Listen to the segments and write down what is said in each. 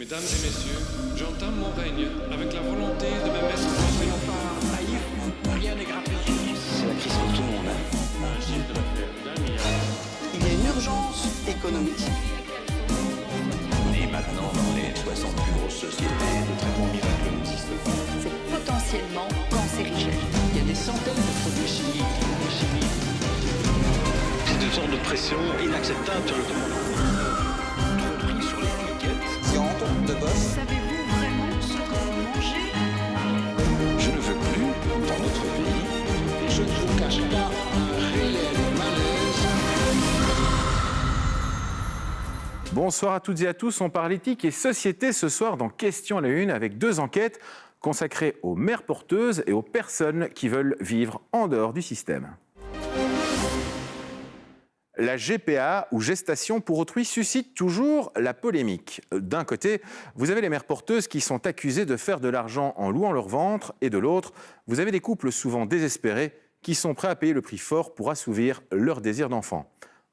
Mesdames et messieurs, j'entame mon règne avec la volonté de me mettre en Soyons pas naïfs, rien n'est gratuit. C'est la crise pour tout le monde. Un chiffre d'affaires d'1 milliard. Il y a une urgence économique. On est maintenant dans les 60 plus grosses sociétés. Le traitement miracle n'existe pas. C'est potentiellement cancérigène. Il y a des centaines de produits chimiques. C'est une sorte de pression inacceptable sur le commandant. Trop pris sur les étiquettes. Viande de bœuf. Savez-vous vraiment ce que vous mangez? Je ne veux plus, dans notre pays, Je ne vous cache pas un réel malaise. Bonsoir à toutes et à tous, on parle éthique et société ce soir dans Question à la Une avec deux enquêtes consacrées aux mères porteuses et aux personnes qui veulent vivre en dehors du système. La GPA, ou gestation pour autrui, suscite toujours la polémique. D'un côté, vous avez les mères porteuses qui sont accusées de faire de l'argent en louant leur ventre, et de l'autre, vous avez des couples souvent désespérés qui sont prêts à payer le prix fort pour assouvir leur désir d'enfant.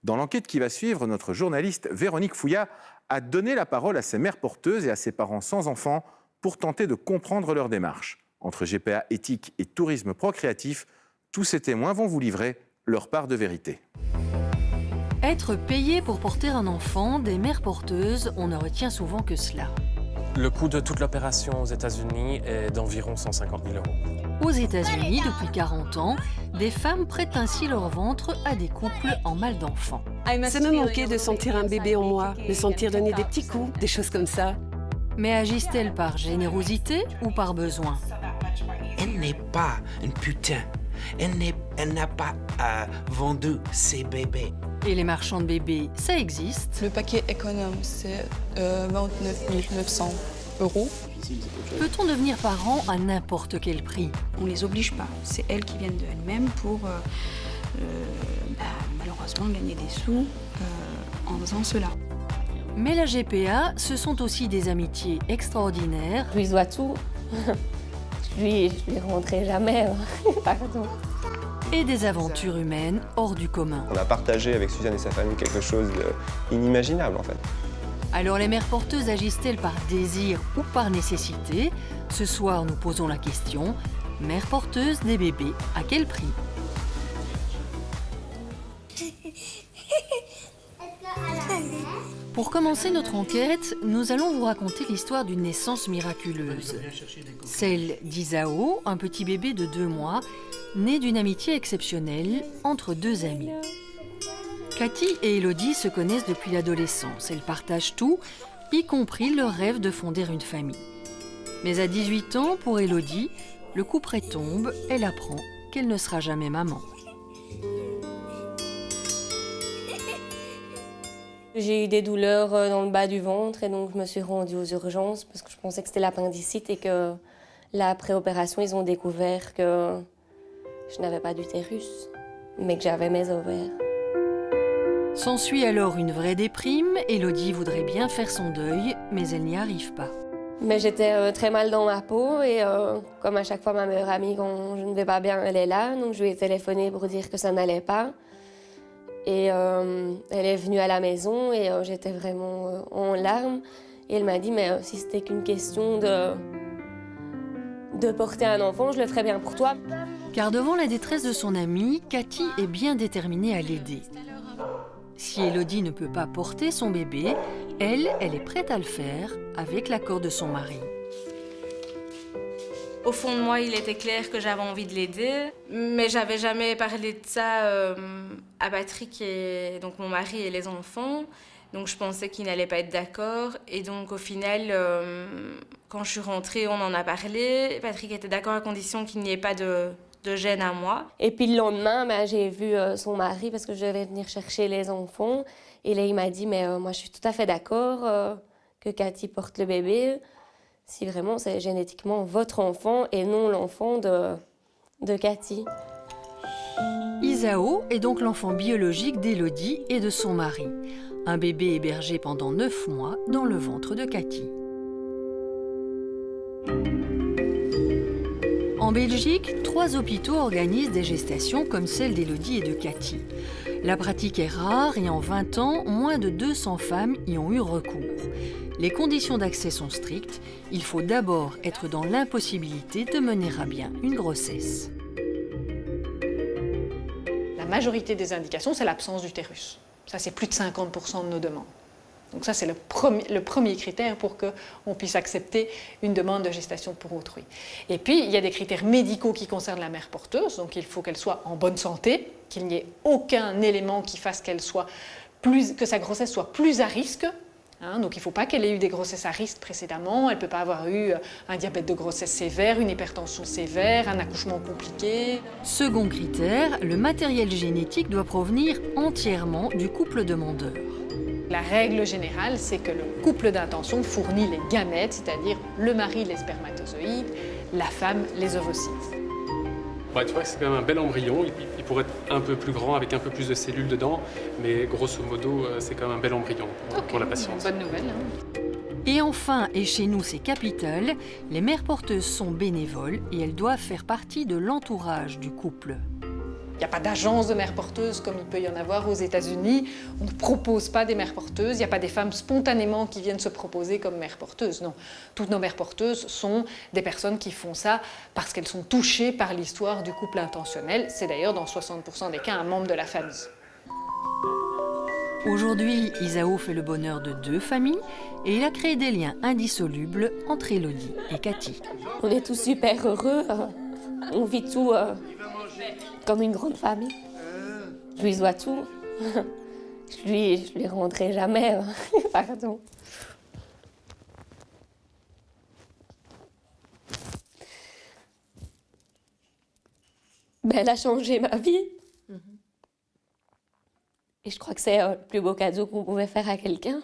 Dans l'enquête qui va suivre, notre journaliste Véronique Fouillat a donné la parole à ces mères porteuses et à ces parents sans enfants pour tenter de comprendre leur démarche. Entre GPA éthique et tourisme procréatif, tous ces témoins vont vous livrer leur part de vérité. Être payé pour porter un enfant, des mères porteuses, on ne retient souvent que cela. Le coût de toute l'opération aux États-Unis est d'environ 150 000 euros. Aux États-Unis, depuis 40 ans, des femmes prêtent ainsi leur ventre à des couples en mal d'enfants. Ça me manquait de sentir un bébé en moi, de sentir donner des petits coups, des choses comme ça. Mais agissent-elles par générosité ou par besoin? Elle n'est pas une putain. Elle n'a pas vendu ses bébés. Et les marchands de bébés, ça existe? Le paquet économe, c'est 29 900 euros. Peut-on devenir parent à n'importe quel prix? On les oblige pas. C'est elles qui viennent d'elles-mêmes pour malheureusement gagner des sous en faisant cela. Mais la GPA, ce sont aussi des amitiés extraordinaires. Je lui dois tout. Je lui rendrai jamais. Pardon. Et des aventures humaines hors du commun. On a partagé avec Suzanne et sa famille quelque chose d'inimaginable en fait. Alors les mères porteuses agissent-elles par désir ou par nécessité? Ce soir, nous posons la question. Mères porteuses des bébés, à quel prix? Pour commencer notre enquête, nous allons vous raconter l'histoire d'une naissance miraculeuse. Celle d'Isao, un petit bébé de 2 mois, né d'une amitié exceptionnelle entre deux amies. Cathy et Élodie se connaissent depuis l'adolescence. Elles partagent tout, y compris leur rêve de fonder une famille. Mais à 18 ans, pour Élodie, le coup près tombe, elle apprend qu'elle ne sera jamais maman. J'ai eu des douleurs dans le bas du ventre et donc je me suis rendue aux urgences parce que je pensais que c'était l'appendicite et que la préopération, ils ont découvert que je n'avais pas d'utérus, mais que j'avais mes ovaires. S'ensuit alors une vraie déprime. Élodie voudrait bien faire son deuil, mais elle n'y arrive pas. Mais j'étais très mal dans ma peau et comme à chaque fois ma meilleure amie, quand je ne vais pas bien, elle est là. Donc je lui ai téléphoné pour dire que ça n'allait pas. Et elle est venue à la maison et j'étais vraiment en larmes. Et elle m'a dit, mais si c'était qu'une question de porter un enfant, je le ferais bien pour toi. Car devant la détresse de son amie, Cathy est bien déterminée à l'aider. Si Élodie ne peut pas porter son bébé, elle est prête à le faire avec l'accord de son mari. Au fond de moi, il était clair que j'avais envie de l'aider, mais j'avais jamais parlé de ça à Patrick, et donc mon mari et les enfants. Donc je pensais qu'il n'allait pas être d'accord. Et donc au final, quand je suis rentrée, on en a parlé. Patrick était d'accord à condition qu'il n'y ait pas de gêne à moi. Et puis le lendemain, j'ai vu son mari parce que je devais venir chercher les enfants. Et là, il m'a dit, mais moi, je suis tout à fait d'accord que Cathy porte le bébé, si vraiment c'est génétiquement votre enfant et non l'enfant de Cathy. Isao est donc l'enfant biologique d'Élodie et de son mari. Un bébé hébergé pendant 9 mois dans le ventre de Cathy. En Belgique, 3 hôpitaux organisent des gestations comme celle d'Élodie et de Cathy. La pratique est rare et en 20 ans, moins de 200 femmes y ont eu recours. Les conditions d'accès sont strictes. Il faut d'abord être dans l'impossibilité de mener à bien une grossesse. La majorité des indications, c'est l'absence d'utérus. Ça, c'est plus de 50% de nos demandes. Donc ça, c'est le premier critère pour qu'on puisse accepter une demande de gestation pour autrui. Et puis, il y a des critères médicaux qui concernent la mère porteuse. Donc, il faut qu'elle soit en bonne santé, qu'il n'y ait aucun élément qui fasse que sa grossesse soit plus à risque. Donc, il ne faut pas qu'elle ait eu des grossesses à risque précédemment. Elle ne peut pas avoir eu un diabète de grossesse sévère, une hypertension sévère, un accouchement compliqué. Second critère, le matériel génétique doit provenir entièrement du couple demandeur. La règle générale, c'est que le couple d'intention fournit les gamètes, c'est-à-dire le mari les spermatozoïdes, la femme les ovocytes. Ouais, tu vois, c'est quand même un bel embryon. Il pourrait être un peu plus grand avec un peu plus de cellules dedans, mais grosso modo, c'est quand même un bel embryon pour la patiente. Bonne nouvelle. Et enfin, et chez nous c'est capital, les mères porteuses sont bénévoles et elles doivent faire partie de l'entourage du couple. Il n'y a pas d'agence de mères porteuses comme il peut y en avoir aux États-Unis. On ne propose pas des mères porteuses. Il n'y a pas des femmes spontanément qui viennent se proposer comme mères porteuses. Non, toutes nos mères porteuses sont des personnes qui font ça parce qu'elles sont touchées par l'histoire du couple intentionnel. C'est d'ailleurs dans 60% des cas un membre de la famille. Aujourd'hui, Isaao fait le bonheur de 2 familles et il a créé des liens indissolubles entre Elodie et Cathy. On est tous super heureux. On vit tout comme une grande famille. Je lui dois tout. Je lui rendrai jamais. Pardon. Elle a changé ma vie. Et je crois que c'est le plus beau cadeau qu'on pouvait faire à quelqu'un.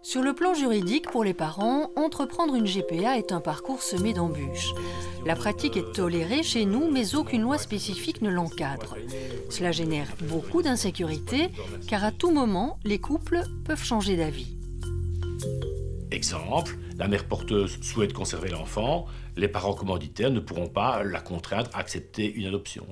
Sur le plan juridique, pour les parents, entreprendre une GPA est un parcours semé d'embûches. La pratique est tolérée chez nous, mais aucune loi spécifique ne l'encadre. Cela génère beaucoup d'insécurité, car à tout moment, les couples peuvent changer d'avis. Exemple, la mère porteuse souhaite conserver l'enfant, les parents commanditaires ne pourront pas la contraindre à accepter une adoption.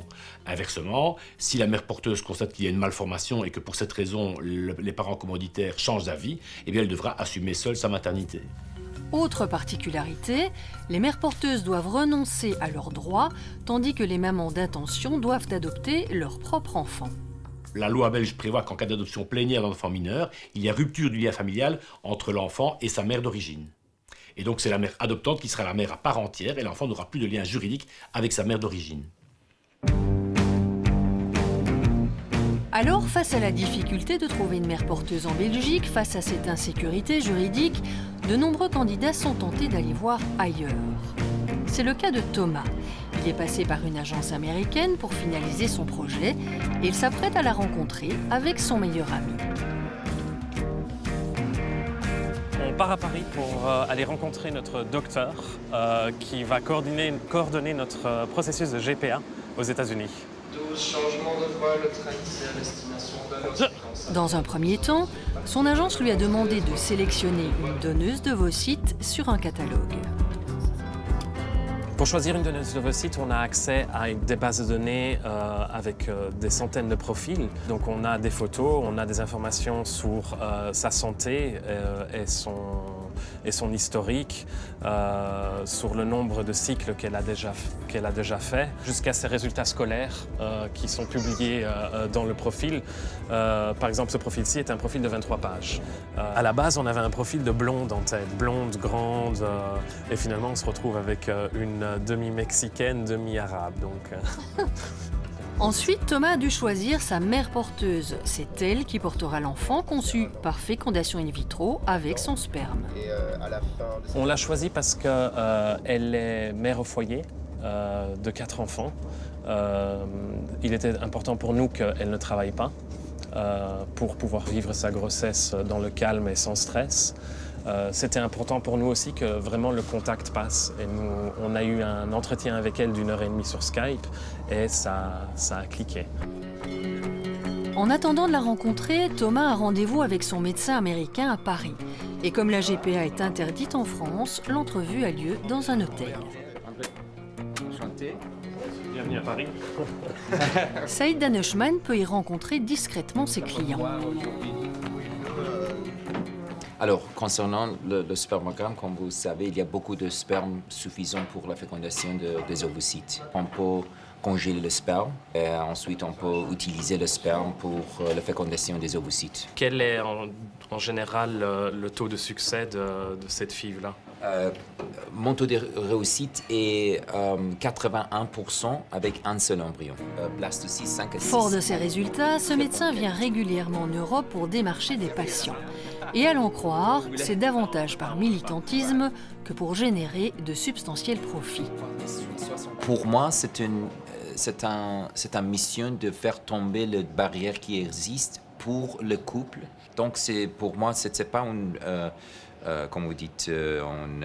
Inversement, si la mère porteuse constate qu'il y a une malformation et que pour cette raison, les parents commanditaires changent d'avis, eh bien elle devra assumer seule sa maternité. Autre particularité, les mères porteuses doivent renoncer à leurs droits, tandis que les mamans d'intention doivent adopter leur propre enfant. La loi belge prévoit qu'en cas d'adoption plénière d'un enfant mineur, il y a rupture du lien familial entre l'enfant et sa mère d'origine. Et donc c'est la mère adoptante qui sera la mère à part entière et l'enfant n'aura plus de lien juridique avec sa mère d'origine. Alors, face à la difficulté de trouver une mère porteuse en Belgique, face à cette insécurité juridique, de nombreux candidats sont tentés d'aller voir ailleurs. C'est le cas de Thomas. Il est passé par une agence américaine pour finaliser son projet et il s'apprête à la rencontrer avec son meilleur ami. On part à Paris pour aller rencontrer notre docteur qui va coordonner notre processus de GPA aux États-Unis. 12 changements de voie, le train ici à destination d'un. Dans un premier temps, son agence lui a demandé de sélectionner une donneuse d'ovocytes sur un catalogue. Pour choisir une donneuse d'ovocytes, on a accès à des bases de données avec des centaines de profils. Donc on a des photos, on a des informations sur sa santé et son historique, sur le nombre de cycles qu'elle a déjà fait, jusqu'à ses résultats scolaires qui sont publiés dans le profil. Par exemple, ce profil-ci est un profil de 23 pages. À la base, on avait un profil de blonde en tête, blonde, grande, et finalement on se retrouve avec une demi-mexicaine, demi-arabe. Ensuite, Thomas a dû choisir sa mère porteuse. C'est elle qui portera l'enfant conçu par fécondation in vitro avec son sperme. On l'a choisie parce qu'elle est mère au foyer de 4 enfants. Il était important pour nous qu'elle ne travaille pas pour pouvoir vivre sa grossesse dans le calme et sans stress. C'était important pour nous aussi que vraiment le contact passe. Et nous, on a eu un entretien avec elle d'1h30 sur Skype et ça a cliqué. En attendant de la rencontrer, Thomas a rendez-vous avec son médecin américain à Paris. Et comme la GPA est interdite en France, l'entrevue a lieu dans un hôtel. Enchanté. bienvenue à Paris. Saïd Daneshman peut y rencontrer discrètement ses clients. Alors, concernant le spermogramme, comme vous savez, il y a beaucoup de sperme suffisant pour la fécondation des ovocytes. On peut congeler le sperme et ensuite on peut utiliser le sperme pour la fécondation des ovocytes. Quel est en général le taux de succès de cette FIV-là? Mon taux de réussite est 81% avec un seul embryon. Blastocyste 5 à 6. Fort de ces résultats, ce médecin vient régulièrement en Europe pour démarcher des patients. Et à l'en croire, c'est davantage par militantisme que pour générer de substantiels profits. Pour moi, c'est une mission de faire tomber les barrières qui existent pour le couple. Donc pour moi, ce n'est pas une, comme vous dites, un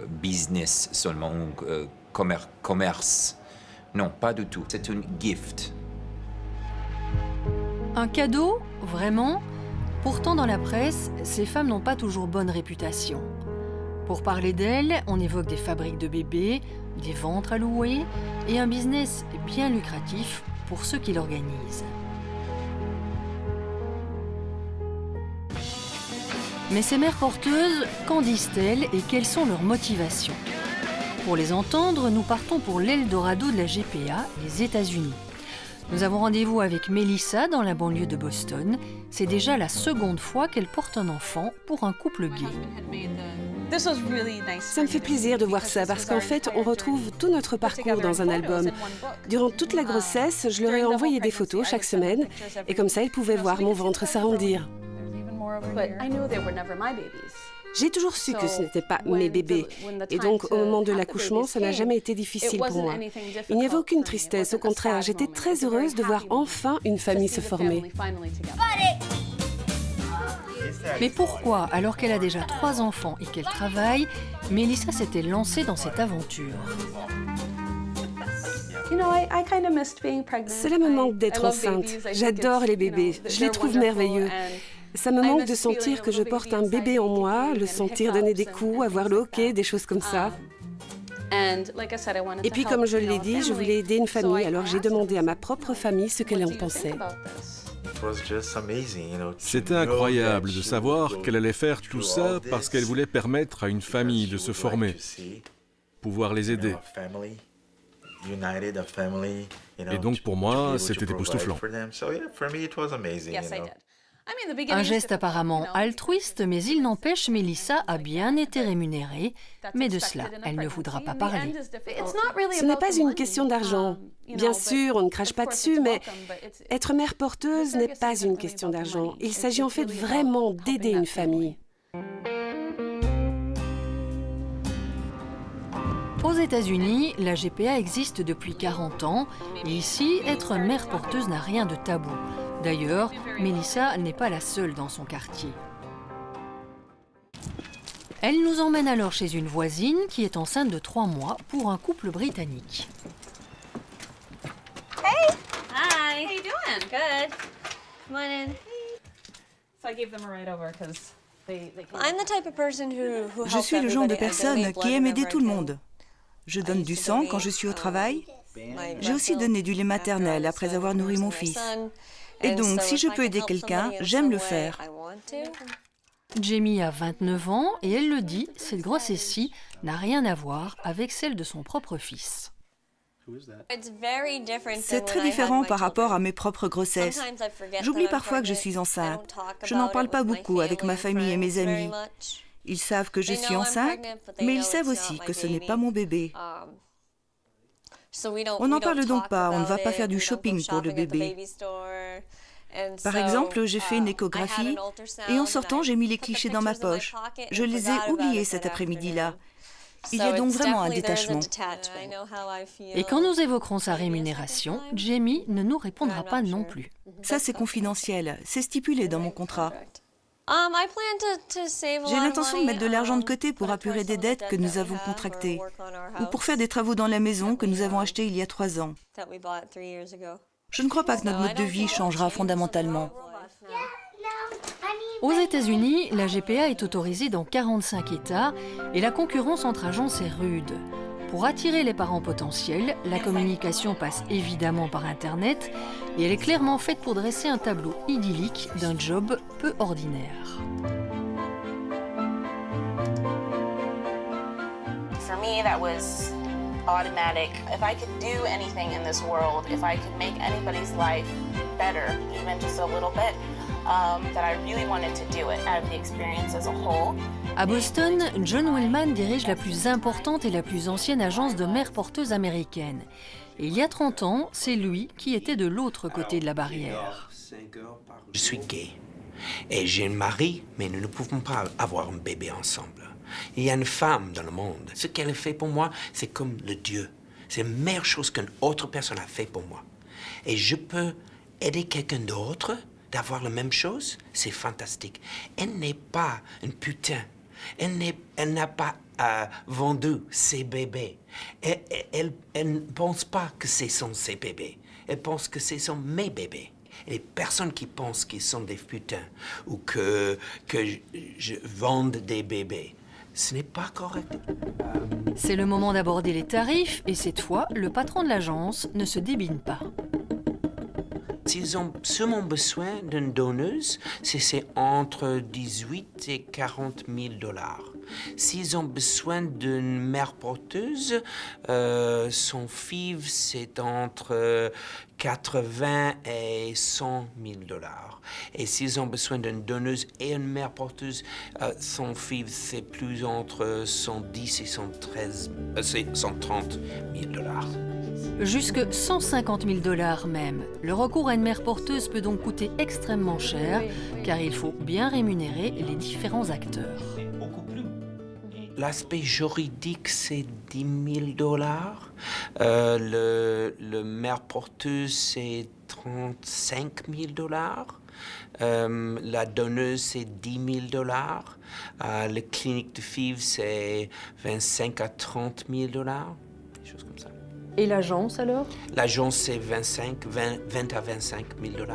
business seulement, un commerce. Non, pas du tout. C'est un gift. Un cadeau, vraiment? Pourtant, dans la presse, ces femmes n'ont pas toujours bonne réputation. Pour parler d'elles, on évoque des fabriques de bébés, des ventres à louer et un business bien lucratif pour ceux qui l'organisent. Mais ces mères porteuses, qu'en disent-elles et quelles sont leurs motivations? Pour les entendre, nous partons pour l'Eldorado de la GPA, les États-Unis. Nous avons rendez-vous avec Melissa dans la banlieue de Boston. C'est déjà la seconde fois qu'elle porte un enfant pour un couple gay. Ça me fait plaisir de voir ça parce qu'en fait, on retrouve tout notre parcours dans un album. Durant toute la grossesse, je leur ai envoyé des photos chaque semaine et comme ça, ils pouvaient voir mon ventre s'arrondir. J'ai toujours su que ce n'était pas mes bébés. Et donc, au moment de l'accouchement, ça n'a jamais été difficile pour moi. Il n'y avait aucune tristesse. Au contraire, j'étais très heureuse de voir enfin une famille se former. Mais pourquoi, alors qu'elle a déjà 3 enfants et qu'elle travaille, Melissa s'était lancée dans cette aventure? Cela me manque d'être enceinte. J'adore les bébés. Je les trouve merveilleux. Ça me manque de sentir que je porte un bébé en moi, le sentir donner des coups, avoir le hoquet, des choses comme ça. Et puis, comme je l'ai dit, je voulais aider une famille, alors j'ai demandé à ma propre famille ce qu'elle en pensait. C'était incroyable de savoir qu'elle allait faire tout ça parce qu'elle voulait permettre à une famille de se former, pouvoir les aider. Et donc pour moi, c'était époustouflant. Un geste apparemment altruiste, mais il n'empêche, Melissa a bien été rémunérée. Mais de cela, elle ne voudra pas parler. Ce n'est pas une question d'argent. Bien sûr, on ne crache pas dessus, mais être mère porteuse n'est pas une question d'argent. Il s'agit en fait vraiment d'aider une famille. Aux États-Unis, la GPA existe depuis 40 ans. Et ici, être mère porteuse n'a rien de tabou. D'ailleurs, Melissa n'est pas la seule dans son quartier. Elle nous emmène alors chez une voisine qui est enceinte de 3 mois pour un couple britannique. Hey! Hi! How you doing? Good. Come on in. So I gave them a ride over because I'm the type of person who Je suis le genre de personne qui aime aider tout le monde. Je donne du sang quand je suis au travail. J'ai aussi donné du lait maternel après avoir nourri mon fils. Et donc, si je peux aider quelqu'un, j'aime le faire. Jamie a 29 ans et elle le dit, cette grossesse-ci n'a rien à voir avec celle de son propre fils. C'est très différent par rapport à mes propres grossesses. J'oublie parfois que je suis enceinte. Je n'en parle pas beaucoup avec ma famille et mes amis. Ils savent que je suis enceinte, mais ils savent aussi que ce n'est pas mon bébé. On n'en parle donc pas, on ne va pas faire du shopping pour le bébé. Par exemple, j'ai fait une échographie et en sortant, j'ai mis les clichés dans ma poche. Je les ai oubliés cet après-midi-là. Il y a donc vraiment un détachement. Et quand nous évoquerons sa rémunération, Jamie ne nous répondra pas non plus. Ça, c'est confidentiel. C'est stipulé dans mon contrat. J'ai l'intention de mettre de l'argent de côté pour apurer des dettes que nous avons contractées ou pour faire des travaux dans la maison que nous avons achetée il y a 3 ans. Je ne crois pas que notre mode de vie changera fondamentalement. Aux États-Unis, la GPA est autorisée dans 45 États et la concurrence entre agences est rude. Pour attirer les parents potentiels, la communication passe évidemment par Internet et elle est clairement faite pour dresser un tableau idyllique d'un job peu ordinaire. For me, that was automatic. If I could do anything in this world, if I could make anybody's life better, even just a little bit, that I really wanted to do it out of the experience as a whole. À Boston, John Wellman dirige la plus importante et la plus ancienne agence de mères porteuses américaine. Et il y a 30 ans, c'est lui qui était de l'autre côté de la barrière. Je suis gay et j'ai un mari, mais nous ne pouvons pas avoir un bébé ensemble. Il y a une femme dans le monde. Ce qu'elle fait pour moi, c'est comme le Dieu. C'est la meilleure chose qu'une autre personne a fait pour moi. Et je peux aider quelqu'un d'autre d'avoir la même chose, c'est fantastique. Elle n'est pas une putain. Elle n'a pas vendu ses bébés. Elle ne pense pas que ce sont ses bébés. Elle pense que ce sont mes bébés. Et les personnes qui pensent qu'ils sont des putains ou que je vende des bébés, ce n'est pas correct. C'est le moment d'aborder les tarifs et cette fois, le patron de l'agence ne se débine pas. S'ils ont seulement besoin d'une donneuse, c'est entre 18 et 40 000 $. S'ils ont besoin d'une mère porteuse, son FIV, c'est entre 80 et 100 000 $. Et s'ils ont besoin d'une donneuse et une mère porteuse, son FIV, c'est plus entre 110 et 130 000 $. Jusque 150 000 $ même. Le recours à une mère porteuse peut donc coûter extrêmement cher, car il faut bien rémunérer les différents acteurs. L'aspect juridique, c'est 10 000 $. Le mère porteuse, c'est 35 000 $. La donneuse, c'est 10 000 $. Le clinique de FIV, c'est 25 à 30 000 $. Des choses comme ça. Et l'agence alors? L'agence, c'est 20 à 25 000 $.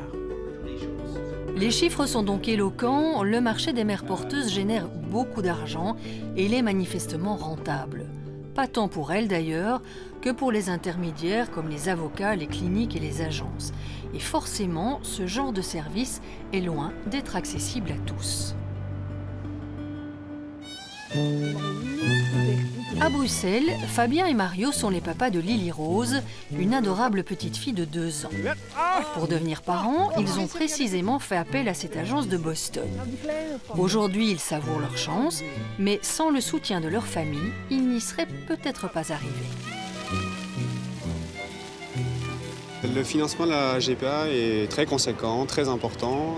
Les chiffres sont donc éloquents, le marché des mères porteuses génère beaucoup d'argent et il est manifestement rentable. Pas tant pour elles d'ailleurs que pour les intermédiaires comme les avocats, les cliniques et les agences. Et forcément, ce genre de service est loin d'être accessible à tous. À Bruxelles, Fabien et Mario sont les papas de Lily Rose, une adorable petite fille de 2 ans. Pour devenir parents, ils ont précisément fait appel à cette agence de Boston. Aujourd'hui, ils savourent leur chance, mais sans le soutien de leur famille, ils n'y seraient peut-être pas arrivés. Le financement de la GPA est très conséquent, très important.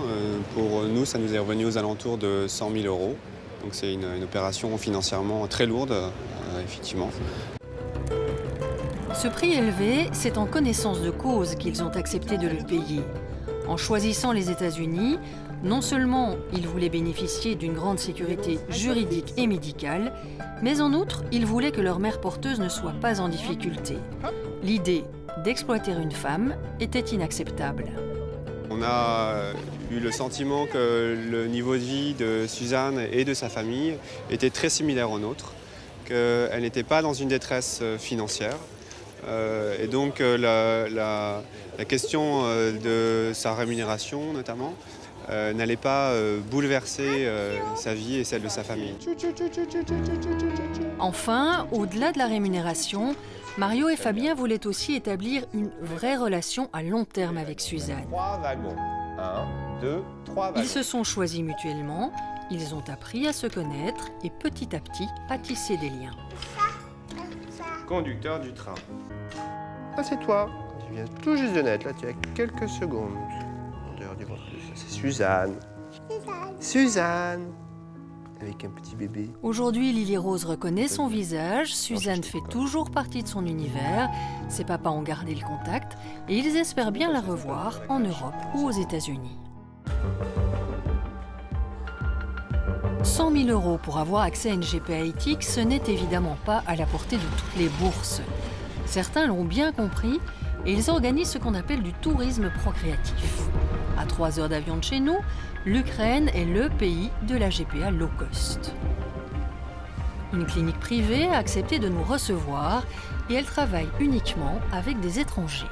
Pour nous, ça nous est revenu aux alentours de 100 000 €. Donc c'est une opération financièrement très lourde, effectivement. Ce prix élevé, c'est en connaissance de cause qu'ils ont accepté de le payer. En choisissant les États-Unis, non seulement ils voulaient bénéficier d'une grande sécurité juridique et médicale, mais en outre, ils voulaient que leur mère porteuse ne soit pas en difficulté. L'idée d'exploiter une femme était inacceptable. On a eu le sentiment que le niveau de vie de Suzanne et de sa famille était très similaire au nôtre, qu'elle n'était pas dans une détresse financière. Et donc la question de sa rémunération notamment n'allait pas bouleverser sa vie et celle de sa famille. Enfin, au-delà de la rémunération, Mario et Fabien voulaient aussi établir une vraie relation à long terme avec Suzanne. 3 wagons. 1, 2, 3 wagons. Ils se sont choisis mutuellement, ils ont appris à se connaître et petit à petit à tisser des liens. Conducteur du train. Assieds-toi. Tu viens tout juste de naître, là, tu as quelques secondes. C'est Suzanne. Suzanne. Avec un petit bébé. Aujourd'hui, Lily Rose reconnaît son visage, Suzanne fait toujours partie de son univers, ses papas ont gardé le contact et ils espèrent bien la revoir en Europe ou aux États-Unis. 100 000 € pour avoir accès à une GPA éthique, ce n'est évidemment pas à la portée de toutes les bourses. Certains l'ont bien compris et ils organisent ce qu'on appelle du tourisme procréatif. À 3 heures d'avion de chez nous, l'Ukraine est le pays de la GPA low cost. Une clinique privée a accepté de nous recevoir et elle travaille uniquement avec des étrangers.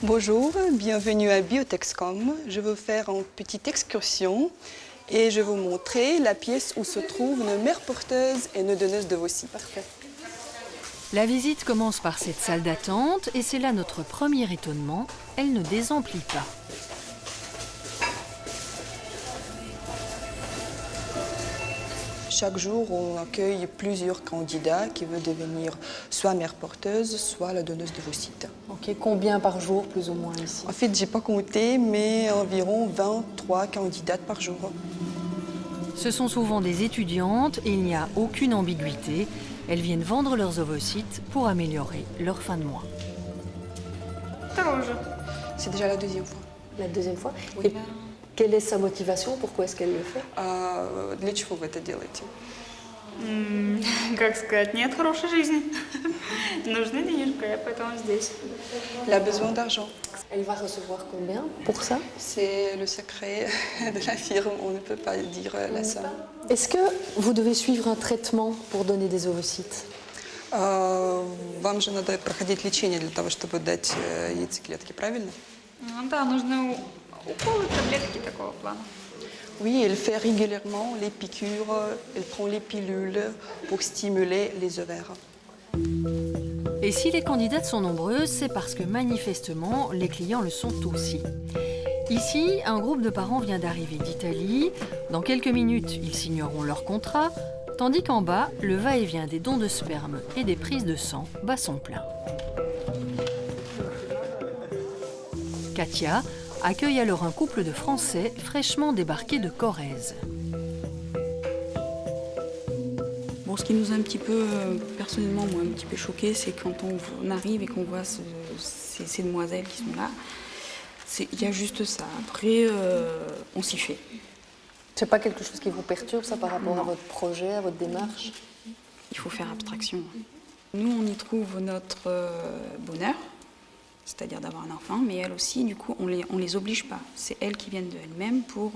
Bonjour, bienvenue à Biotexcom. Je veux faire une petite excursion et je vais vous montrer la pièce où se trouve une mère porteuse et une donneuse d'ovocytes. Parfait. La visite commence par cette salle d'attente et c'est là notre premier étonnement, elle ne désemplit pas. Chaque jour, on accueille plusieurs candidats qui veulent devenir soit mère porteuse, soit la donneuse d'ovocytes. Ok, combien par jour, plus ou moins, ici? En fait, je n'ai pas compté, mais environ 23 candidates par jour. Ce sont souvent des étudiantes et il n'y a aucune ambiguïté. Elles viennent vendre leurs ovocytes pour améliorer leur fin de mois. C'est déjà la deuxième fois. La deuxième fois? Oui. Et quelle est sa motivation? Pourquoi est-ce qu'elle le fait? Для чего вы это делаете? Как сказать, нет хорошей жизни. Нужны денежка, я поэтому здесь. Elle a besoin d'argent. Elle va recevoir combien pour ça? C'est le secret de la firme, on ne peut pas dire la somme. Est-ce que vous devez suivre un traitement pour donner des ovocytes? Вам же надо проходить лечение для того, чтобы дать яйцеклетки, правильно? Ну да, нужны уколы, таблетки такого плана. Oui, elle fait régulièrement les piqûres, elle prend les pilules pour stimuler les ovaires. Et si les candidates sont nombreuses, c'est parce que manifestement, les clients le sont aussi. Ici, un groupe de parents vient d'arriver d'Italie. Dans quelques minutes, ils signeront leur contrat, tandis qu'en bas, le va-et-vient des dons de sperme et des prises de sang bat son plein. Katia accueille alors un couple de Français fraîchement débarqués de Corrèze. Bon, ce qui nous a un petit peu, personnellement, moi, un petit peu choqué, c'est quand on arrive et qu'on voit ces demoiselles qui sont là. Il y a juste ça. Après, on s'y fait. C'est pas quelque chose qui vous perturbe, ça, par rapport à votre projet, à votre démarche? Il faut faire abstraction. Nous, on y trouve notre bonheur, c'est-à-dire d'avoir un enfant, mais elles aussi, du coup, on les oblige pas. C'est elles qui viennent d'elles-mêmes pour,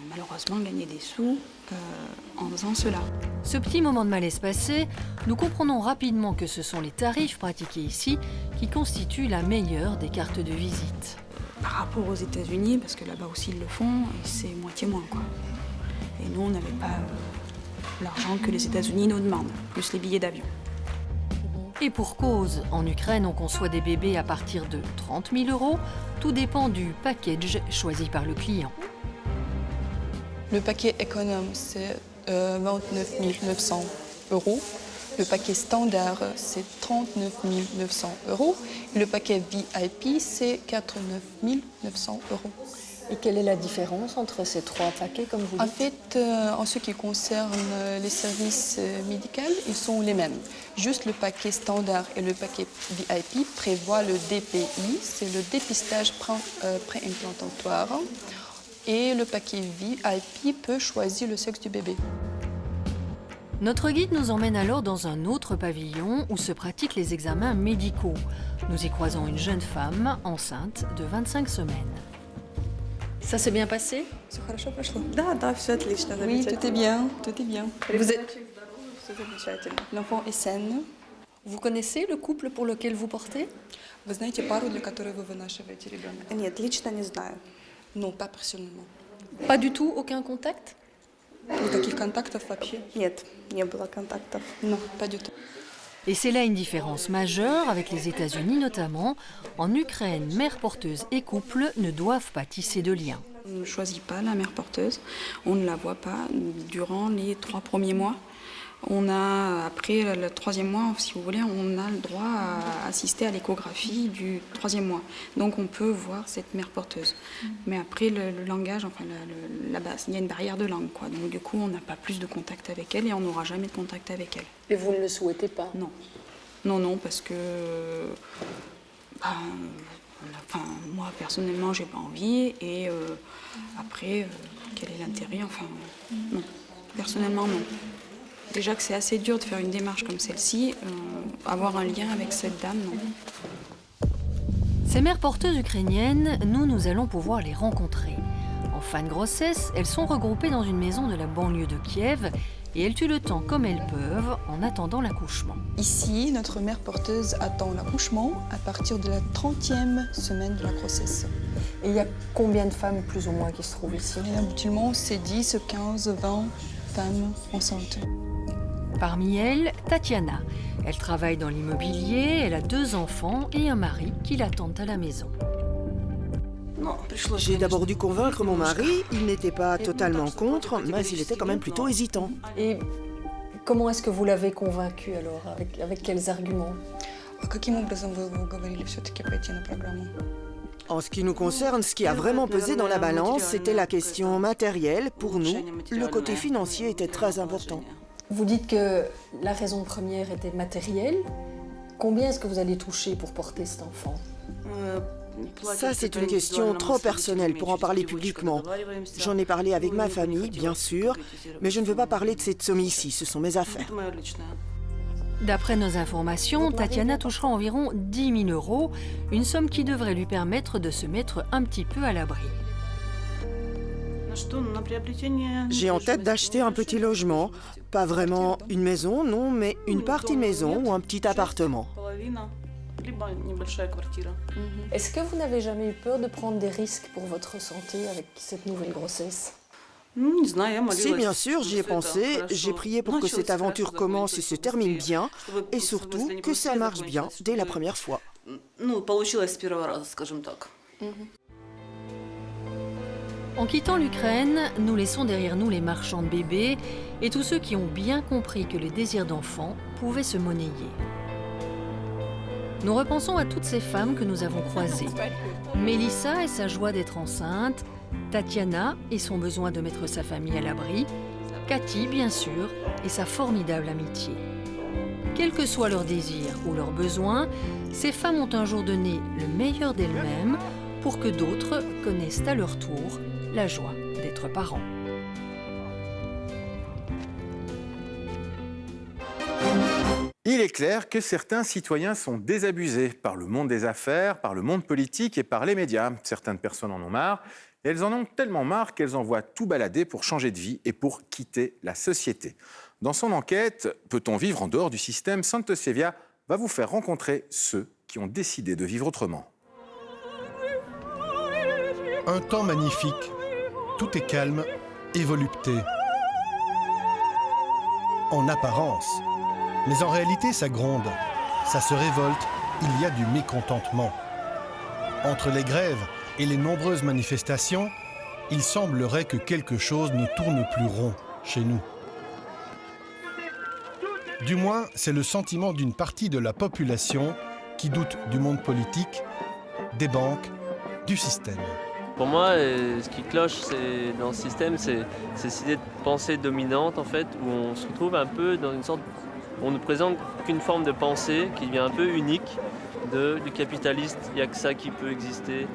malheureusement, gagner des sous en faisant cela. Ce petit moment de malaise passé, nous comprenons rapidement que ce sont les tarifs pratiqués ici qui constituent la meilleure des cartes de visite. Par rapport aux États-Unis, parce que là-bas aussi ils le font, c'est moitié moins, quoi. Et nous, on n'avait pas l'argent que les États-Unis nous demandent, plus les billets d'avion. Et pour cause, en Ukraine, on conçoit des bébés à partir de 30 000 €. Tout dépend du package choisi par le client. Le paquet économe, c'est 29 900 €. Le paquet standard, c'est 39 900 €. Et le paquet VIP, c'est 49 900 €. Et quelle est la différence entre ces trois paquets, comme vous dites? En fait, en ce qui concerne les services médicaux, ils sont les mêmes. Juste le paquet standard et le paquet VIP prévoient le DPI, c'est le dépistage préimplantatoire. Et le paquet VIP peut choisir le sexe du bébé. Notre guide nous emmène alors dans un autre pavillon où se pratiquent les examens médicaux. Nous y croisons une jeune femme enceinte de 25 semaines. Ça s'est bien passé? Oui, tout est bien, tout est bien. Vous êtes... L'enfant est saine. Vous connaissez le couple pour lequel vous portez? Вы знаете пару, для которой вы вынашиваете ребенка? Нет, лично не знаю. Non, pas personnellement. Pas du tout, aucun contact? Никаких контактов вообще? Нет, не было контактов. Non, pas du tout. Et c'est là une différence majeure avec les États-Unis notamment. En Ukraine, mères porteuses et couples ne doivent pas tisser de liens. On ne choisit pas la mère porteuse, on ne la voit pas durant les 3 premiers mois. Après le 3e mois, si vous voulez, on a le droit à assister à l'échographie du 3e mois. Donc on peut voir cette mère porteuse. Mais après le langage, enfin la base, il y a une barrière de langue, quoi. Donc du coup, on n'a pas plus de contact avec elle et on n'aura jamais de contact avec elle. Et vous ne le souhaitez pas? Non. Non, parce que moi personnellement, j'ai pas envie. Et après, quel est l'intérêt? Enfin, non. Personnellement, non. Déjà que c'est assez dur de faire une démarche comme celle-ci, avoir un lien avec cette dame, non. Ces mères porteuses ukrainiennes, nous allons pouvoir les rencontrer. En fin de grossesse, elles sont regroupées dans une maison de la banlieue de Kiev et elles tuent le temps comme elles peuvent en attendant l'accouchement. Ici, notre mère porteuse attend l'accouchement à partir de la 30e semaine de la grossesse. Et il y a combien de femmes plus ou moins qui se trouvent ici? Habituellement, c'est 10, 15, 20 femmes enceintes. Parmi elles, Tatiana. Elle travaille dans l'immobilier, elle a 2 enfants et un mari qui l'attendent à la maison. J'ai d'abord dû convaincre mon mari. Il n'était pas totalement contre, mais il était quand même plutôt hésitant. Et comment est-ce que vous l'avez convaincu alors? Avec quels arguments? En ce qui nous concerne, ce qui a vraiment pesé dans la balance, c'était la question matérielle. Pour nous, le côté financier était très important. Vous dites que la raison première était matérielle. Combien est-ce que vous allez toucher pour porter cet enfant? Ça, c'est une question trop personnelle pour en parler publiquement. J'en ai parlé avec ma famille, bien sûr, mais je ne veux pas parler de cette somme ici, ce sont mes affaires. D'après nos informations, Tatiana touchera environ 10 000 €, une somme qui devrait lui permettre de se mettre un petit peu à l'abri. J'ai en tête d'acheter un petit logement, pas vraiment une maison, non, mais une partie maison ou un petit appartement. Est-ce que vous n'avez jamais eu peur de prendre des risques pour votre santé avec cette nouvelle grossesse? Si, bien sûr, j'y ai pensé. J'ai prié pour que cette aventure commence et se termine bien, et surtout que ça marche bien dès la première fois. En quittant l'Ukraine, nous laissons derrière nous les marchands de bébés et tous ceux qui ont bien compris que le désir d'enfant pouvait se monnayer. Nous repensons à toutes ces femmes que nous avons croisées. Mélissa et sa joie d'être enceinte, Tatiana et son besoin de mettre sa famille à l'abri, Cathy, bien sûr, et sa formidable amitié. Quels que soient leurs désirs ou leurs besoins, ces femmes ont un jour donné le meilleur d'elles-mêmes pour que d'autres connaissent à leur tour la joie d'être parents. Il est clair que certains citoyens sont désabusés par le monde des affaires, par le monde politique et par les médias. Certaines personnes en ont marre. Et elles en ont tellement marre qu'elles envoient tout balader pour changer de vie et pour quitter la société. Dans son enquête « Peut-on vivre en dehors du système ?», Santosevia va vous faire rencontrer ceux qui ont décidé de vivre autrement. Un temps magnifique. Tout est calme et volupté. En apparence. Mais en réalité, ça gronde, ça se révolte, il y a du mécontentement. Entre les grèves et les nombreuses manifestations, il semblerait que quelque chose ne tourne plus rond chez nous. Du moins, c'est le sentiment d'une partie de la population qui doute du monde politique, des banques, du système. Pour moi, ce qui cloche dans ce système, c'est cette idée de pensée dominante, en fait, où on se retrouve un peu dans une sorte... On ne présente qu'une forme de pensée qui devient un peu unique du capitaliste. Il n'y a que ça qui peut exister.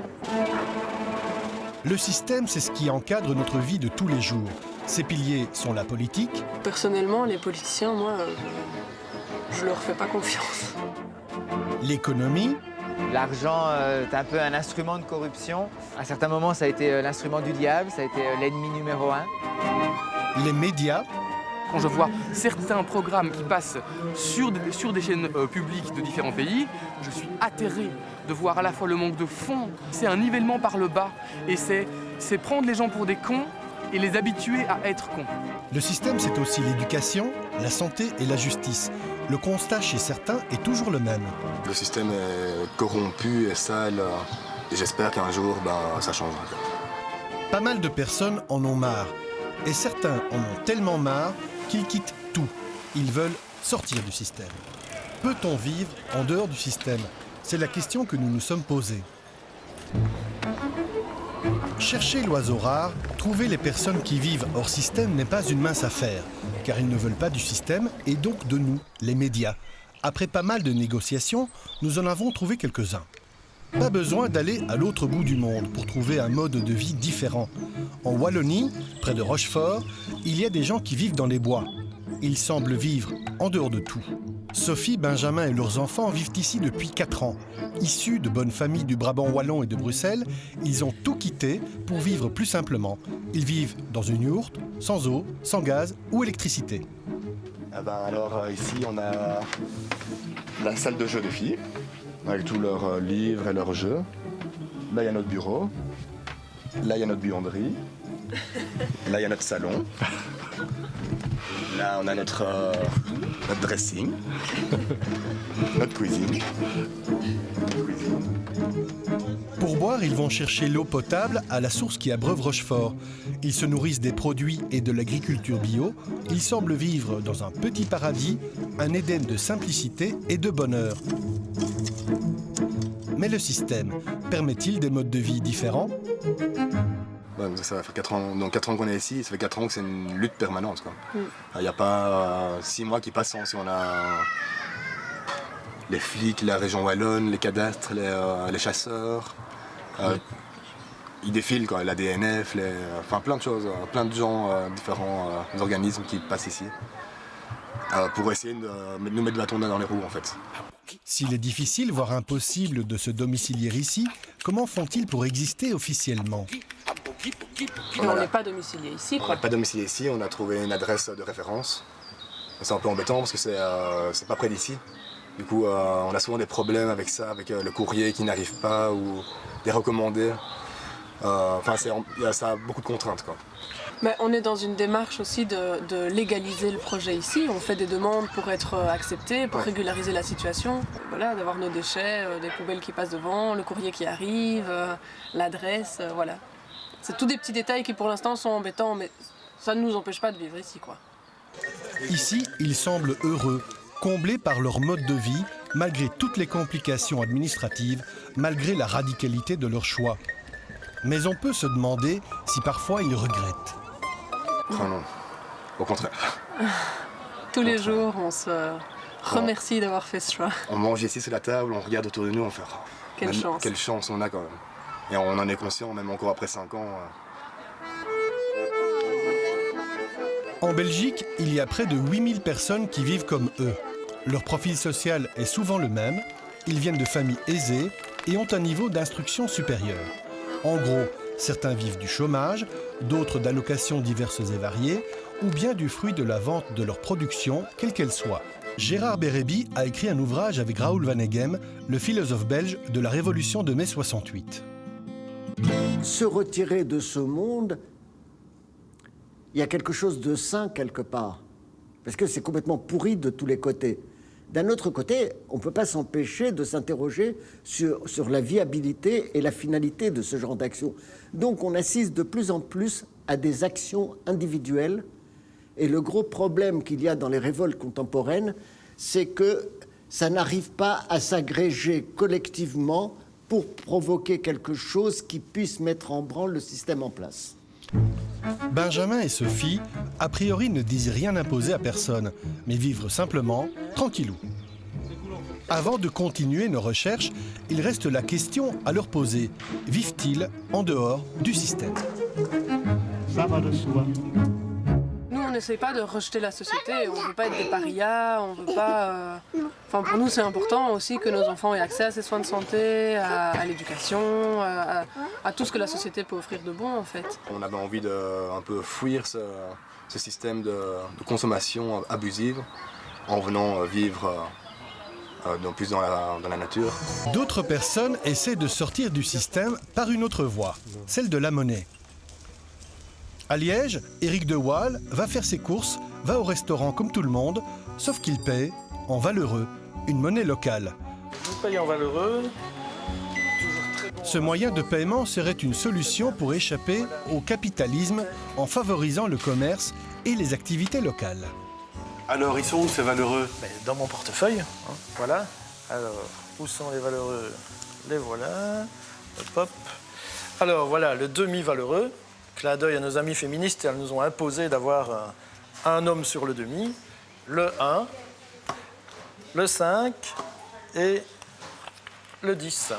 Le système, c'est ce qui encadre notre vie de tous les jours. Ses piliers sont la politique. Personnellement, les politiciens, moi, je leur fais pas confiance. L'économie. L'argent est un peu un instrument de corruption. À certains moments, ça a été l'instrument du diable, ça a été l'ennemi numéro 1. Les médias. Quand je vois certains programmes qui passent sur des chaînes publiques de différents pays, je suis atterré de voir à la fois le manque de fonds, c'est un nivellement par le bas, et c'est prendre les gens pour des cons et les habituer à être cons. Le système, c'est aussi l'éducation, la santé et la justice. Le constat chez certains est toujours le même. Le système est corrompu et sale, et j'espère qu'un jour, ça changera. Pas mal de personnes en ont marre, et certains en ont tellement marre qu'ils quittent tout. Ils veulent sortir du système. Peut-on vivre en dehors du système? C'est la question que nous nous sommes posée. Chercher l'oiseau rare, trouver les personnes qui vivent hors système n'est pas une mince affaire, car ils ne veulent pas du système et donc de nous, les médias. Après pas mal de négociations, nous en avons trouvé quelques-uns. Pas besoin d'aller à l'autre bout du monde pour trouver un mode de vie différent. En Wallonie, près de Rochefort, il y a des gens qui vivent dans les bois. ils semblent vivre en dehors de tout. Sophie, Benjamin et leurs enfants vivent ici depuis 4 ans. Issus de bonnes familles du Brabant wallon et de Bruxelles, ils ont tout quitté pour vivre plus simplement. Ils vivent dans une yourte, sans eau, sans gaz ou électricité. Alors ici, on a la salle de jeu des filles, avec tous leurs livres et leurs jeux. Là, il y a notre bureau. Là, il y a notre buanderie. Là, il y a notre salon. Là, on a notre dressing, notre cuisine. Pour boire, ils vont chercher l'eau potable à la source qui abreuve Rochefort. Ils se nourrissent des produits et de l'agriculture bio. Ils semblent vivre dans un petit paradis, un Éden de simplicité et de bonheur. Mais le système permet-il des modes de vie différents ? Ça fait 4 ans, donc 4 ans qu'on est ici, ça fait 4 ans que c'est une lutte permanente. Il n'y a pas 6 mois qui passent sans si on a les flics, la région wallonne, les cadastres, les chasseurs. Ils défilent, la DNF, plein de choses, plein de gens, différents organismes qui passent ici pour essayer de nous mettre le bâton dans les roues en fait. S'il est difficile, voire impossible de se domicilier ici, comment font-ils pour exister officiellement ? On n'est pas domicilié ici, On n'est pas domicilié ici, on a trouvé une adresse de référence. C'est un peu embêtant parce que c'est pas près d'ici. Du coup, on a souvent des problèmes avec ça, avec le courrier qui n'arrive pas ou des recommandés. Ça a beaucoup de contraintes. Mais on est dans une démarche aussi de légaliser le projet ici. On fait des demandes pour être accepté, pour régulariser la situation. Voilà, d'avoir nos déchets, des poubelles qui passent devant, le courrier qui arrive, l'adresse, voilà. C'est tous des petits détails qui pour l'instant sont embêtants, mais ça ne nous empêche pas de vivre ici, Ici, ils semblent heureux, comblés par leur mode de vie, malgré toutes les complications administratives, malgré la radicalité de leur choix. Mais on peut se demander si parfois ils regrettent. Oh non, au contraire. Tous les jours, on se remercie d'avoir fait ce choix. On mange ici sur la table, on regarde autour de nous, on fait quelle chance. Quelle chance on a quand même. Et on en est conscient, même encore après 5 ans. En Belgique, il y a près de 8000 personnes qui vivent comme eux. Leur profil social est souvent le même. Ils viennent de familles aisées et ont un niveau d'instruction supérieur. En gros, certains vivent du chômage, d'autres d'allocations diverses et variées, ou bien du fruit de la vente de leur production, quelle qu'elle soit. Gérard Bérébi a écrit un ouvrage avec Raoul Van Eghem, le philosophe belge de la Révolution de mai 68. Se retirer de ce monde, il y a quelque chose de sain quelque part, parce que c'est complètement pourri de tous les côtés. D'un autre côté, on ne peut pas s'empêcher de s'interroger sur la viabilité et la finalité de ce genre d'action. Donc on assiste de plus en plus à des actions individuelles, et le gros problème qu'il y a dans les révoltes contemporaines, c'est que ça n'arrive pas à s'agréger collectivement pour provoquer quelque chose qui puisse mettre en branle le système en place. Benjamin et Sophie, a priori, ne disent rien imposer à personne, mais vivre simplement, tranquillou. Avant de continuer nos recherches, il reste la question à leur poser. Vivent-ils en dehors du système ? Ça va de soi. Nous, on n'essaie pas de rejeter la société, on ne veut pas être des parias, on veut pas... Enfin, pour nous, c'est important aussi que nos enfants aient accès à ces soins de santé, à l'éducation, à tout ce que la société peut offrir de bon, en fait. On avait envie de un peu fuir ce système de consommation abusive en venant vivre plus dans la nature. D'autres personnes essaient de sortir du système par une autre voie, celle de la monnaie. À Liège, Éric de Waal va faire ses courses, va au restaurant comme tout le monde, sauf qu'il paie en valeureux, une monnaie locale. Vous payez en valeureux. Ce moyen de paiement serait une solution pour échapper au capitalisme en favorisant le commerce et les activités locales. Alors, ils sont où ces valeureux? Dans mon portefeuille, hein, voilà. Alors, où sont les valeureux? Les voilà. Hop, hop. Alors, voilà, le demi-valeureux. Clin d'œil à nos amies féministes, elles nous ont imposé d'avoir un homme sur le demi. Le 1, le 5 et le 10.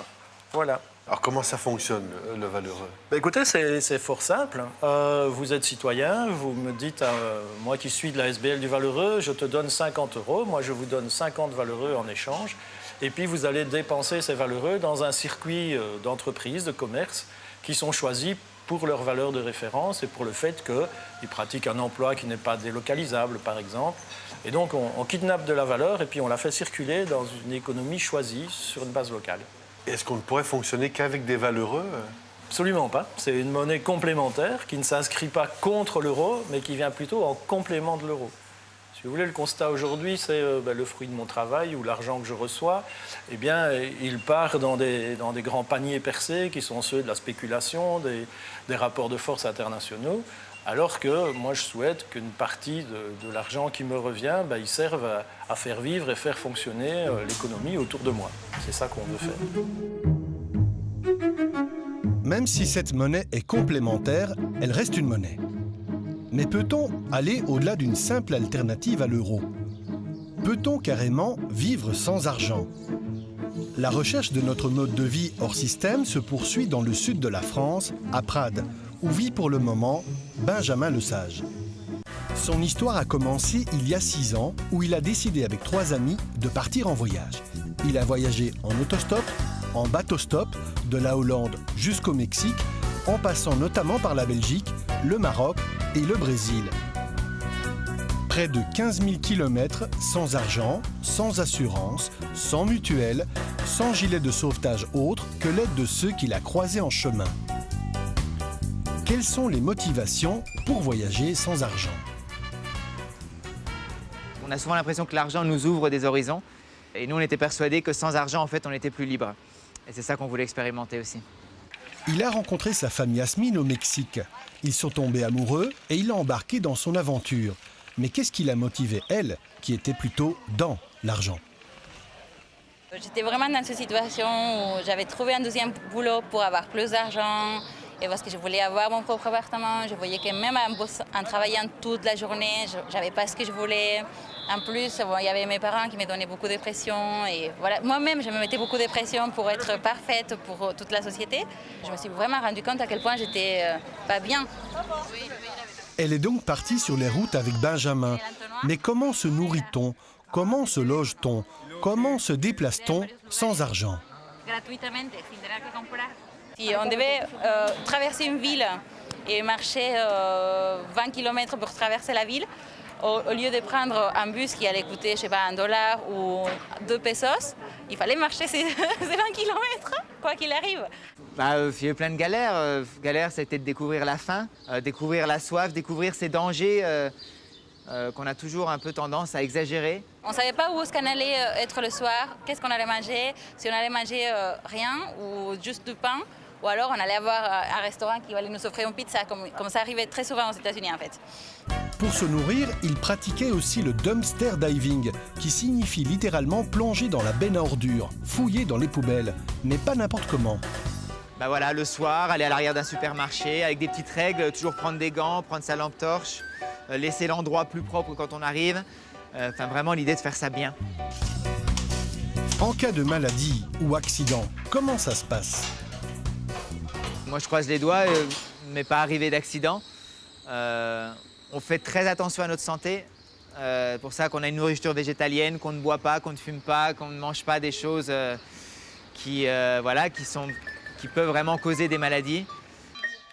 Voilà. Alors comment ça fonctionne, le valeureux? Écoutez, c'est fort simple. Vous êtes citoyen, vous me dites, moi qui suis de la SBL du Valeureux, je te donne 50 €, moi je vous donne 50 valeureux en échange, et puis vous allez dépenser ces valeureux dans un circuit d'entreprises, de commerce, qui sont choisis pour leur valeur de référence et pour le fait qu'ils pratiquent un emploi qui n'est pas délocalisable, par exemple. Et donc on kidnappe de la valeur et puis on la fait circuler dans une économie choisie sur une base locale. Est-ce qu'on ne pourrait fonctionner qu'avec des valeureux? Absolument pas. C'est une monnaie complémentaire qui ne s'inscrit pas contre l'euro, mais qui vient plutôt en complément de l'euro. Si vous voulez, le constat aujourd'hui, c'est le fruit de mon travail ou l'argent que je reçois. Eh bien, il part dans des grands paniers percés qui sont ceux de la spéculation, des rapports de force internationaux. Alors que moi, je souhaite qu'une partie de l'argent qui me revient, il serve à faire vivre et faire fonctionner l'économie autour de moi. C'est ça qu'on veut faire. Même si cette monnaie est complémentaire, elle reste une monnaie. Mais peut-on aller au-delà d'une simple alternative à l'euro? Peut-on carrément vivre sans argent? La recherche de notre mode de vie hors système se poursuit dans le sud de la France, à Prades, où vit pour le moment Benjamin Lesage. Son histoire a commencé il y a 6 ans, où il a décidé avec 3 amis de partir en voyage. Il a voyagé en autostop, en bateau-stop, de la Hollande jusqu'au Mexique, en passant notamment par la Belgique, le Maroc et le Brésil. Près de 15 000 km sans argent, sans assurance, sans mutuelle, sans gilet de sauvetage autre que l'aide de ceux qu'il a croisés en chemin. Quelles sont les motivations pour voyager sans argent? On a souvent l'impression que l'argent nous ouvre des horizons. Et nous, on était persuadés que sans argent, en fait, on était plus libre. Et c'est ça qu'on voulait expérimenter aussi. Il a rencontré sa femme Yasmine au Mexique. Ils sont tombés amoureux et il l'a embarqué dans son aventure. Mais qu'est-ce qui l'a motivé, elle, qui était plutôt dans l'argent? J'étais vraiment dans cette situation où j'avais trouvé un deuxième boulot pour avoir plus d'argent. Et parce que je voulais avoir mon propre appartement, je voyais que même en travaillant toute la journée, je n'avais pas ce que je voulais. En plus, il y avait mes parents qui me donnaient beaucoup de pression. Et voilà, moi-même, je me mettais beaucoup de pression pour être parfaite pour toute la société. Je me suis vraiment rendu compte à quel point j'étais pas bien. Elle est donc partie sur les routes avec Benjamin. Mais comment se nourrit-on? Comment se loge-t-on? Comment se déplace-t-on sans argent? Si on devait traverser une ville et marcher 20 km pour traverser la ville, au lieu de prendre un bus qui allait coûter, je sais pas, $1 ou 2 pesos, il fallait marcher ces 20 km, quoi qu'il arrive. Il y a eu plein de galères. Galères, c'était de découvrir la faim, découvrir la soif, découvrir ces dangers qu'on a toujours un peu tendance à exagérer. On ne savait pas où est-ce qu'on allait être le soir, qu'est-ce qu'on allait manger, si on allait manger rien ou juste du pain, ou alors on allait avoir un restaurant qui allait nous offrir une pizza, comme ça arrivait très souvent aux États-Unis en fait. Pour se nourrir, il pratiquait aussi le dumpster diving, qui signifie littéralement plonger dans la benne à ordures, fouiller dans les poubelles, mais pas n'importe comment. Voilà, le soir, aller à l'arrière d'un supermarché avec des petites règles, toujours prendre des gants, prendre sa lampe torche, laisser l'endroit plus propre quand on arrive. Vraiment l'idée de faire ça bien. En cas de maladie ou accident, comment ça se passe? Moi, je croise les doigts, mais pas arrivé d'accident. On fait très attention à notre santé. Pour ça qu'on a une nourriture végétalienne, qu'on ne boit pas, qu'on ne fume pas, qu'on ne mange pas des choses qui peuvent vraiment causer des maladies.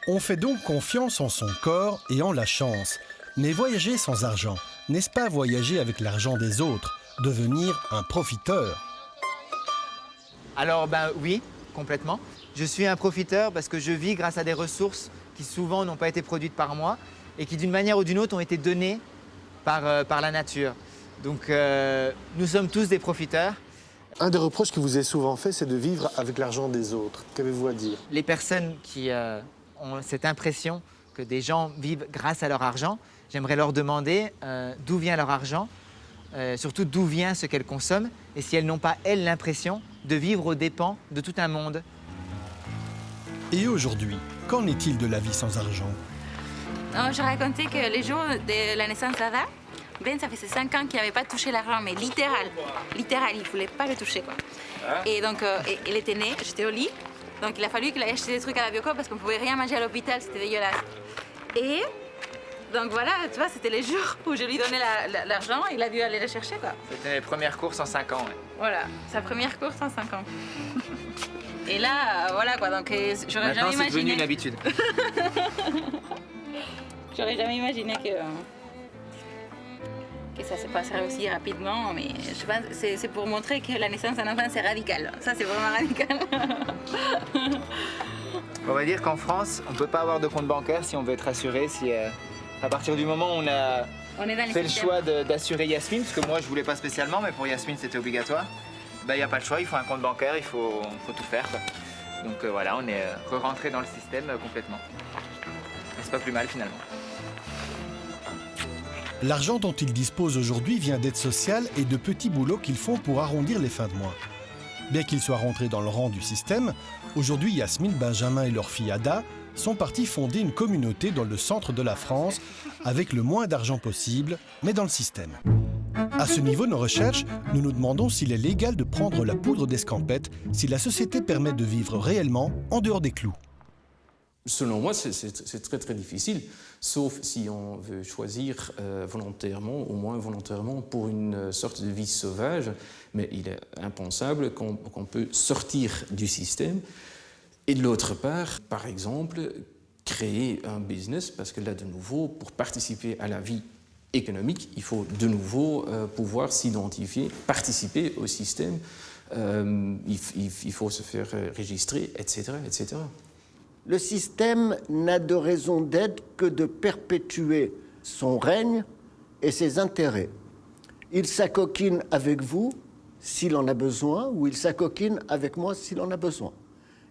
On fait donc confiance en son corps et en la chance. Mais voyager sans argent, n'est-ce pas voyager avec l'argent des autres, devenir un profiteur? Alors oui, complètement. Je suis un profiteur parce que je vis grâce à des ressources qui souvent n'ont pas été produites par moi et qui d'une manière ou d'une autre ont été données par la nature. Donc nous sommes tous des profiteurs. Un des reproches qui vous est souvent fait, c'est de vivre avec l'argent des autres. Qu'avez-vous à dire? Les personnes qui ont cette impression que des gens vivent grâce à leur argent, j'aimerais leur demander d'où vient leur argent, surtout d'où vient ce qu'elles consomment, et si elles n'ont pas, elles, l'impression de vivre aux dépens de tout un monde. Et aujourd'hui, qu'en est-il de la vie sans argent? Je racontais que les jours de la naissance d'Ada, Ben, ça faisait 5 ans qu'il n'avait pas touché l'argent, mais littéral, il ne voulait pas le toucher, quoi. Et donc, il était né, j'étais au lit, Donc il a fallu qu'il aille acheter des trucs à la Biocoop parce qu'on ne pouvait rien manger à l'hôpital, c'était dégueulasse. Et donc voilà, tu vois, c'était les jours où je lui donnais l'argent, il a dû aller le chercher, quoi. C'était les premières courses en 5 ans. Ouais. Voilà, sa première course en 5 ans. Et là, voilà quoi, donc j'aurais jamais imaginé... Maintenant, c'est devenu une habitude. J'aurais jamais imaginé que ça se passerait aussi rapidement, mais je pense que c'est pour montrer que la naissance d'un enfant, c'est radical. Ça, c'est vraiment radical. On va dire qu'en France, on ne peut pas avoir de compte bancaire si on veut être assuré. Si, à partir du moment où on a fait le choix d'assurer Yasmine, parce que moi, je voulais pas spécialement, mais pour Yasmine, c'était obligatoire. Il n'y a pas le choix, il faut un compte bancaire, il faut tout faire, quoi. Donc voilà, on est re-rentré dans le système complètement. Et c'est pas plus mal finalement. L'argent dont ils disposent aujourd'hui vient d'aides sociales et de petits boulots qu'ils font pour arrondir les fins de mois. Bien qu'ils soient rentrés dans le rang du système, aujourd'hui Yasmine, Benjamin et leur fille Ada sont partis fonder une communauté dans le centre de la France avec le moins d'argent possible, mais dans le système. À ce niveau de nos recherches, nous nous demandons s'il est légal de prendre la poudre d'escampette si la société permet de vivre réellement en dehors des clous. Selon moi, c'est très très difficile, sauf si on veut choisir volontairement, au moins volontairement, pour une sorte de vie sauvage. Mais il est impensable qu'on peut sortir du système. Et de l'autre part, par exemple, créer un business, parce que là, de nouveau, pour participer à la vie économique, il faut de nouveau pouvoir s'identifier, participer au système, il faut se faire registrer, etc., etc. Le système n'a de raison d'être que de perpétuer son règne et ses intérêts. Il s'acoquine avec vous s'il en a besoin, ou il s'acoquine avec moi s'il en a besoin.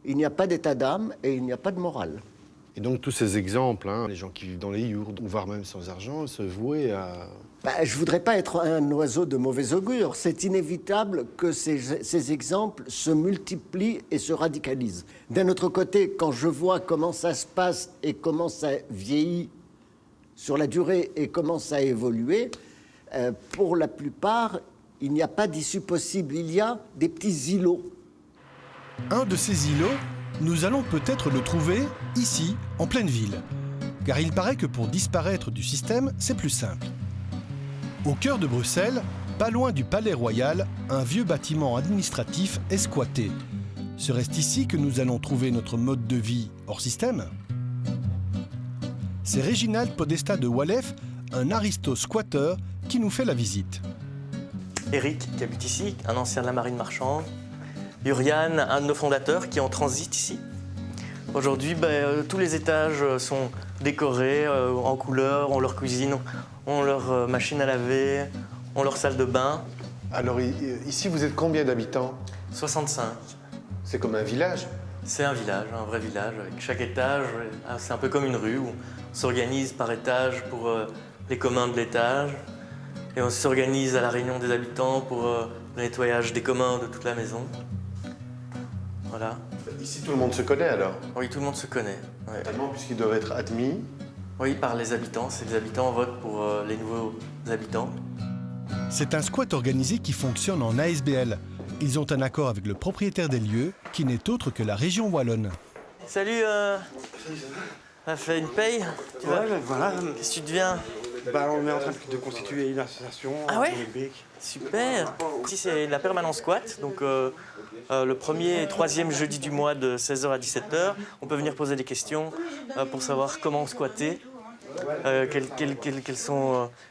Il n'y a pas d'état d'âme et il n'y a pas de morale. Et donc tous ces exemples, les gens qui vivent dans les yourtes, voire même sans argent, se vouaient à... Je ne voudrais pas être un oiseau de mauvais augure. C'est inévitable que ces exemples se multiplient et se radicalisent. D'un autre côté, quand je vois comment ça se passe et comment ça vieillit sur la durée et comment ça a évolué, pour la plupart, il n'y a pas d'issue possible. Il y a des petits îlots. Un de ces îlots, nous allons peut-être le trouver ici, en pleine ville. Car il paraît que pour disparaître du système, c'est plus simple. Au cœur de Bruxelles, pas loin du Palais Royal, un vieux bâtiment administratif est squatté. Serait-ce ici que nous allons trouver notre mode de vie hors système? C'est Réginald Podesta de Wallef, un aristo-squatteur, qui nous fait la visite. Eric, qui habite ici, un ancien de la marine marchande. Urian, un de nos fondateurs, qui est en transit ici. Aujourd'hui, tous les étages sont décorés en couleurs, ont leur cuisine, ont leur machine à laver, ont leur salle de bain. Alors ici, vous êtes combien d'habitants? 65. C'est comme un village? C'est un village, un vrai village. Avec chaque étage, c'est un peu comme une rue où on s'organise par étage pour les communs de l'étage. Et on s'organise à la réunion des habitants pour le nettoyage des communs de toute la maison. Voilà. Ici, tout le monde se connaît alors? Oui, tout le monde se connaît. Ouais. Totalement, puisqu'ils doivent être admis? Oui, par les habitants. C'est les habitants votent pour les nouveaux habitants. C'est un squat organisé qui fonctionne en ASBL. Ils ont un accord avec le propriétaire des lieux, qui n'est autre que la région wallonne. Salut, on a fait une paye, tu vois? Voilà. Qu'est-ce que tu deviens? On est en train de constituer une association. Ah ouais? Super. Ici, c'est la permanence squat. Donc, le premier et troisième jeudi du mois de 16h à 17h, on peut venir poser des questions pour savoir comment squatter,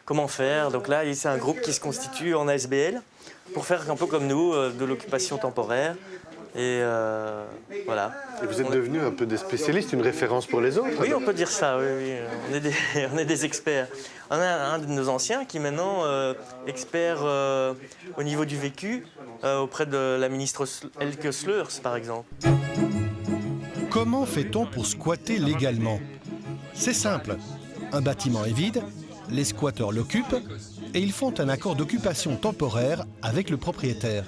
comment faire. Donc là, c'est un groupe qui se constitue en ASBL pour faire un peu comme nous, de l'occupation temporaire. Et voilà. Et vous êtes devenus un peu des spécialistes, une référence pour les autres? Oui, on peut dire ça, oui. On est des experts. On a un de nos anciens qui est maintenant expert au niveau du vécu auprès de la ministre Elke Sleurs, par exemple. Comment fait-on pour squatter légalement? C'est simple. Un bâtiment est vide, les squatteurs l'occupent et ils font un accord d'occupation temporaire avec le propriétaire.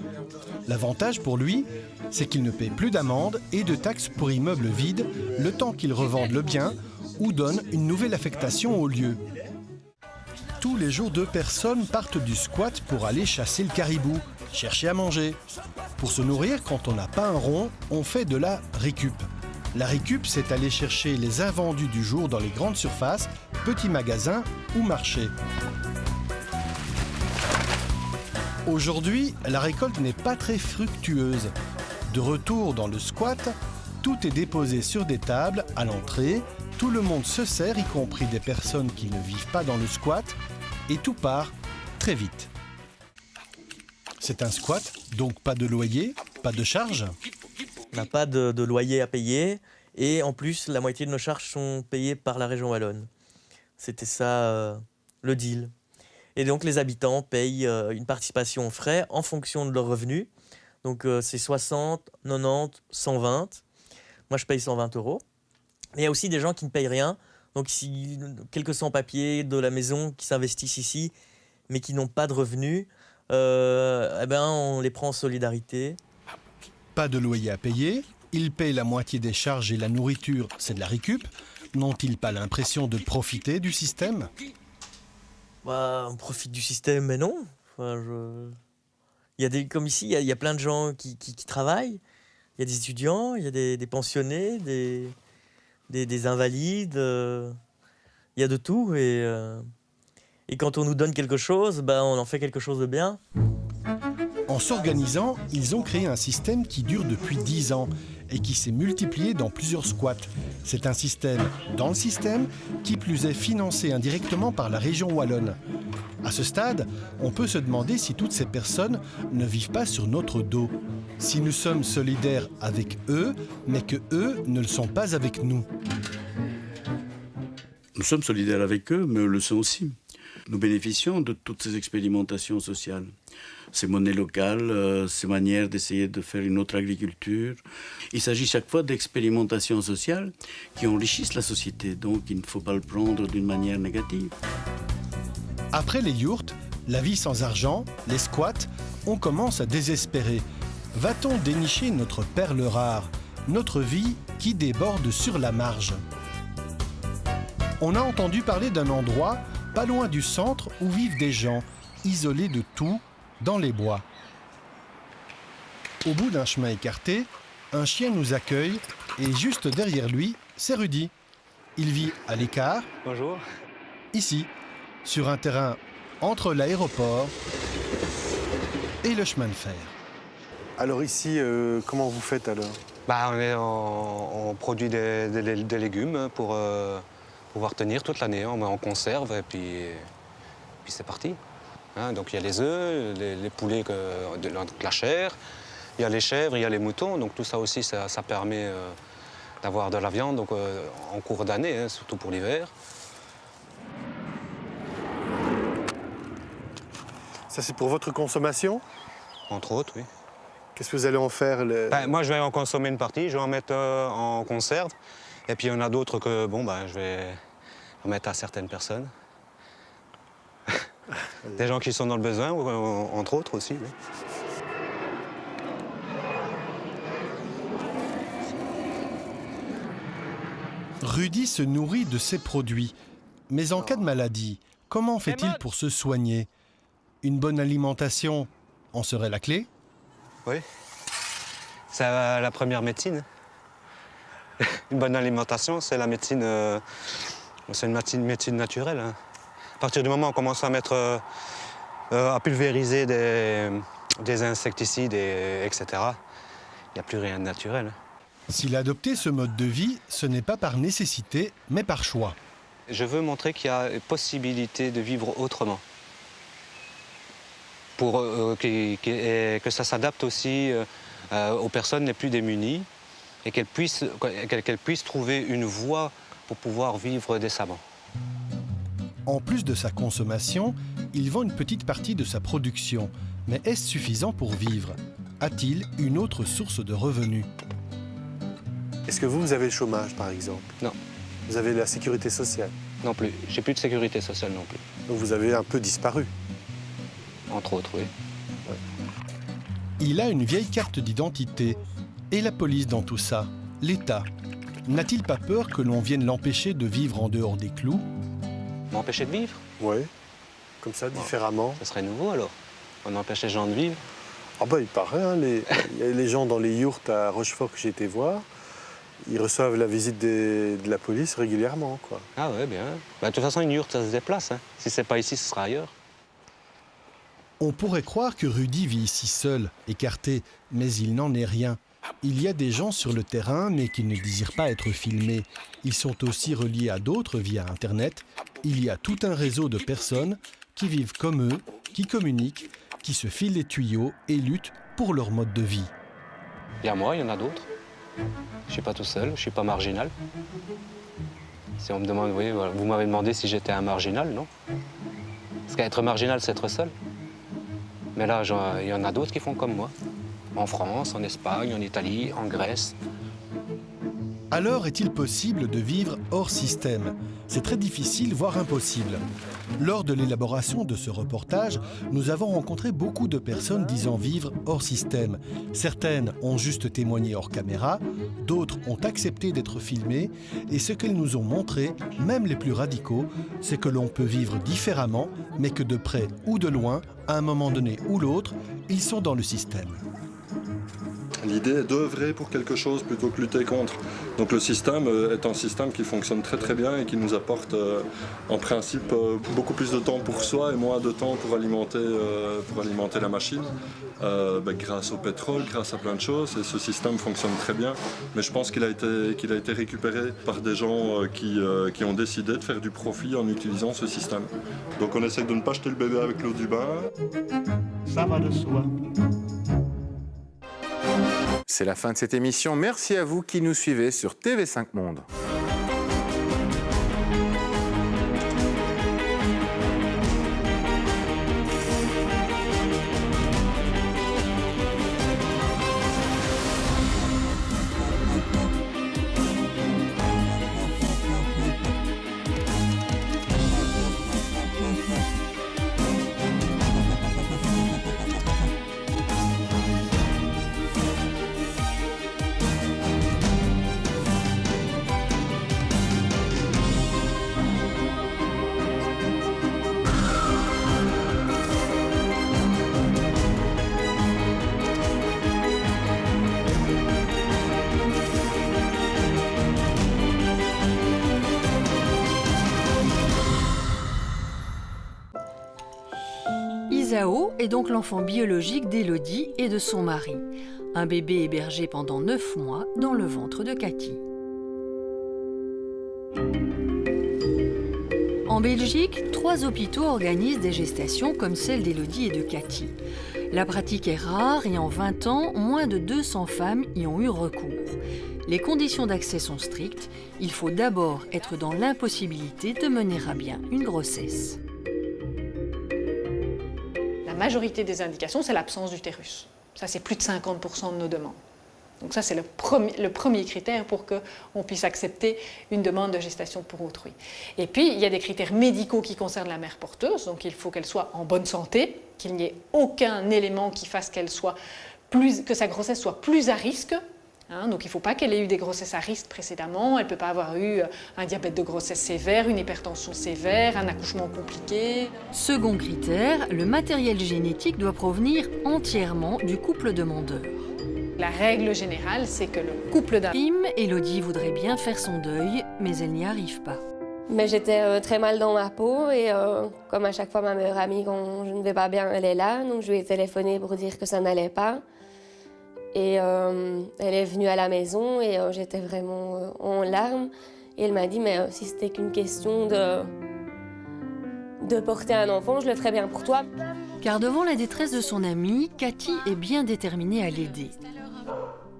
L'avantage pour lui, c'est qu'il ne paie plus d'amende et de taxes pour immeubles vides le temps qu'il revende le bien ou donne une nouvelle affectation au lieu. Tous les jours, 2 personnes partent du squat pour aller chasser le caribou. chercher à manger. Pour se nourrir, quand on n'a pas un rond, on fait de la récup. La récup, c'est aller chercher les invendus du jour dans les grandes surfaces, petits magasins ou marchés. Aujourd'hui, la récolte n'est pas très fructueuse. De retour dans le squat, tout est déposé sur des tables à l'entrée, tout le monde se sert, y compris des personnes qui ne vivent pas dans le squat, et tout part très vite. C'est un squat, donc pas de loyer, pas de charges. On n'a pas de loyer à payer et en plus, la moitié de nos charges sont payées par la région wallonne. C'était ça le deal. Et donc, les habitants payent une participation aux frais en fonction de leurs revenus. Donc, c'est 60, 90, 120. Moi, je paye 120 €. Mais il y a aussi des gens qui ne payent rien. Donc, si quelques sans-papiers de la maison qui s'investissent ici, mais qui n'ont pas de revenus, on les prend en solidarité. Pas de loyer à payer, ils payent la moitié des charges et la nourriture, c'est de la récup. N'ont-ils pas l'impression de profiter du système ? On profite du système, mais non. Il y a comme ici, il y a plein de gens qui travaillent. Il y a des étudiants, il y a des pensionnés, des invalides. Il y a de tout. Et quand on nous donne quelque chose, on en fait quelque chose de bien. En s'organisant, ils ont créé un système qui dure depuis 10 ans et qui s'est multiplié dans plusieurs squats. C'est un système dans le système, qui plus est financé indirectement par la région wallonne. À ce stade, on peut se demander si toutes ces personnes ne vivent pas sur notre dos. Si nous sommes solidaires avec eux, mais que eux ne le sont pas avec nous. Nous sommes solidaires avec eux, mais eux le sont aussi. Nous bénéficions de toutes ces expérimentations sociales. Ces monnaies locales, ces manières d'essayer de faire une autre agriculture. Il s'agit chaque fois d'expérimentations sociales qui enrichissent la société, donc il ne faut pas le prendre d'une manière négative. Après les yourtes, la vie sans argent, les squats, on commence à désespérer. Va-t-on dénicher notre perle rare, notre vie qui déborde sur la marge ? On a entendu parler d'un endroit pas loin du centre où vivent des gens, isolés de tout, dans les bois. Au bout d'un chemin écarté, un chien nous accueille et juste derrière lui, c'est Rudy. Il vit à l'écart. Bonjour. Ici, sur un terrain entre l'aéroport et le chemin de fer. Alors ici, comment vous faites alors ? On produit des légumes pour pouvoir tenir toute l'année. On met en conserve et puis c'est parti. Donc il y a les œufs, les poulets, la chair, il y a les chèvres, il y a les moutons. Donc tout ça aussi, ça permet d'avoir de la viande donc, en cours d'année, surtout pour l'hiver. Ça, c'est pour votre consommation ? Entre autres, oui. Qu'est-ce que vous allez en faire Moi, je vais en consommer une partie, je vais en mettre en conserve. Et puis il y en a d'autres que je vais en mettre à certaines personnes. Des gens qui sont dans le besoin, entre autres aussi. Oui. Rudy se nourrit de ses produits. Mais en cas de maladie, comment fait-il pour se soigner ? Une bonne alimentation en serait la clé ? Oui. C'est la première médecine. Une bonne alimentation, c'est la médecine, c'est une médecine naturelle. À partir du moment où on commence à mettre, à pulvériser des insecticides, etc., il n'y a plus rien de naturel. S'il a adopté ce mode de vie, ce n'est pas par nécessité, mais par choix. Je veux montrer qu'il y a possibilité de vivre autrement. Pour que ça s'adapte aussi aux personnes les plus démunies et qu'elles puissent trouver une voie pour pouvoir vivre décemment. En plus de sa consommation, il vend une petite partie de sa production. Mais est-ce suffisant pour vivre ? A-t-il une autre source de revenus ? Est-ce que vous avez le chômage, par exemple ? Non. Vous avez la sécurité sociale ? Non plus. J'ai plus de sécurité sociale non plus. Donc vous avez un peu disparu ? Entre autres, oui. Ouais. Il a une vieille carte d'identité. Et la police dans tout ça ? L'État ? N'a-t-il pas peur que l'on vienne l'empêcher de vivre en dehors des clous ? M'empêcher de vivre ? Oui. Comme ça, différemment. Ça serait nouveau alors. On empêche les gens de vivre. Ah bah il paraît, hein, les gens dans les yourtes à Rochefort que j'ai été voir, ils reçoivent la visite de la police régulièrement, quoi. Ah ouais, bien. Bah, de toute façon, une yourte, ça se déplace. Hein. Si c'est pas ici, ce sera ailleurs. On pourrait croire que Rudy vit ici seul, écarté, mais il n'en est rien. Il y a des gens sur le terrain, mais qui ne désirent pas être filmés. Ils sont aussi reliés à d'autres via Internet. Il y a tout un réseau de personnes qui vivent comme eux, qui communiquent, qui se filent les tuyaux et luttent pour leur mode de vie. Il y a moi, il y en a d'autres. Je ne suis pas tout seul, je ne suis pas marginal. Si on me demande, oui, vous m'avez demandé si j'étais un marginal, non? Parce qu'être marginal, c'est être seul. Mais là, il y en a d'autres qui font comme moi. En France, en Espagne, en Italie, en Grèce. Alors est-il possible de vivre hors système? C'est très difficile, voire impossible. Lors de l'élaboration de ce reportage, nous avons rencontré beaucoup de personnes disant vivre hors système. Certaines ont juste témoigné hors caméra, d'autres ont accepté d'être filmées, et ce qu'elles nous ont montré, même les plus radicaux, c'est que l'on peut vivre différemment, mais que de près ou de loin, à un moment donné ou l'autre, ils sont dans le système. L'idée est d'œuvrer pour quelque chose plutôt que lutter contre. Donc le système est un système qui fonctionne très très bien et qui nous apporte en principe beaucoup plus de temps pour soi et moins de temps pour alimenter la machine. Grâce au pétrole, grâce à plein de choses, et ce système fonctionne très bien. Mais je pense qu'il a été récupéré par des gens qui ont décidé de faire du profit en utilisant ce système. Donc on essaie de ne pas jeter le bébé avec l'eau du bain. Ça va de soi. C'est la fin de cette émission. Merci à vous qui nous suivez sur TV5 Monde. Isao est donc l'enfant biologique d'Élodie et de son mari. Un bébé hébergé pendant 9 mois dans le ventre de Cathy. En Belgique, 3 hôpitaux organisent des gestations comme celle d'Élodie et de Cathy. La pratique est rare et en 20 ans, moins de 200 femmes y ont eu recours. Les conditions d'accès sont strictes. Il faut d'abord être dans l'impossibilité de mener à bien une grossesse. La majorité des indications, c'est l'absence d'utérus. Ça, c'est plus de 50% de nos demandes. Donc ça, c'est le premier critère pour qu'on puisse accepter une demande de gestation pour autrui. Et puis, il y a des critères médicaux qui concernent la mère porteuse. Donc, il faut qu'elle soit en bonne santé, qu'il n'y ait aucun élément qui fasse que sa grossesse soit plus à risque. Donc, il ne faut pas qu'elle ait eu des grossesses à risque précédemment. Elle ne peut pas avoir eu un diabète de grossesse sévère, une hypertension sévère, un accouchement compliqué. Second critère, le matériel génétique doit provenir entièrement du couple demandeur. La règle générale, c'est que le couple d'un... Élodie voudrait bien faire son deuil, mais elle n'y arrive pas. Mais j'étais très mal dans ma peau et comme à chaque fois ma meilleure amie, quand je ne vais pas bien, elle est là. Donc je lui ai téléphoné pour dire que ça n'allait pas. Et elle est venue à la maison et j'étais vraiment en larmes. Et elle m'a dit, mais si c'était qu'une question de porter un enfant, je le ferais bien pour toi. Car devant la détresse de son amie, Cathy est bien déterminée à l'aider.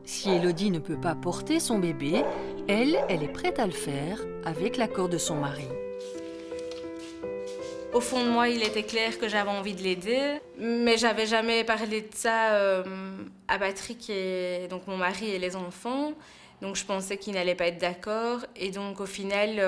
Si Élodie ne peut pas porter son bébé, elle est prête à le faire avec l'accord de son mari. Au fond de moi, il était clair que j'avais envie de l'aider, mais j'avais jamais parlé de ça à Patrick, donc mon mari et les enfants. Donc je pensais qu'il n'allait pas être d'accord. Et donc au final,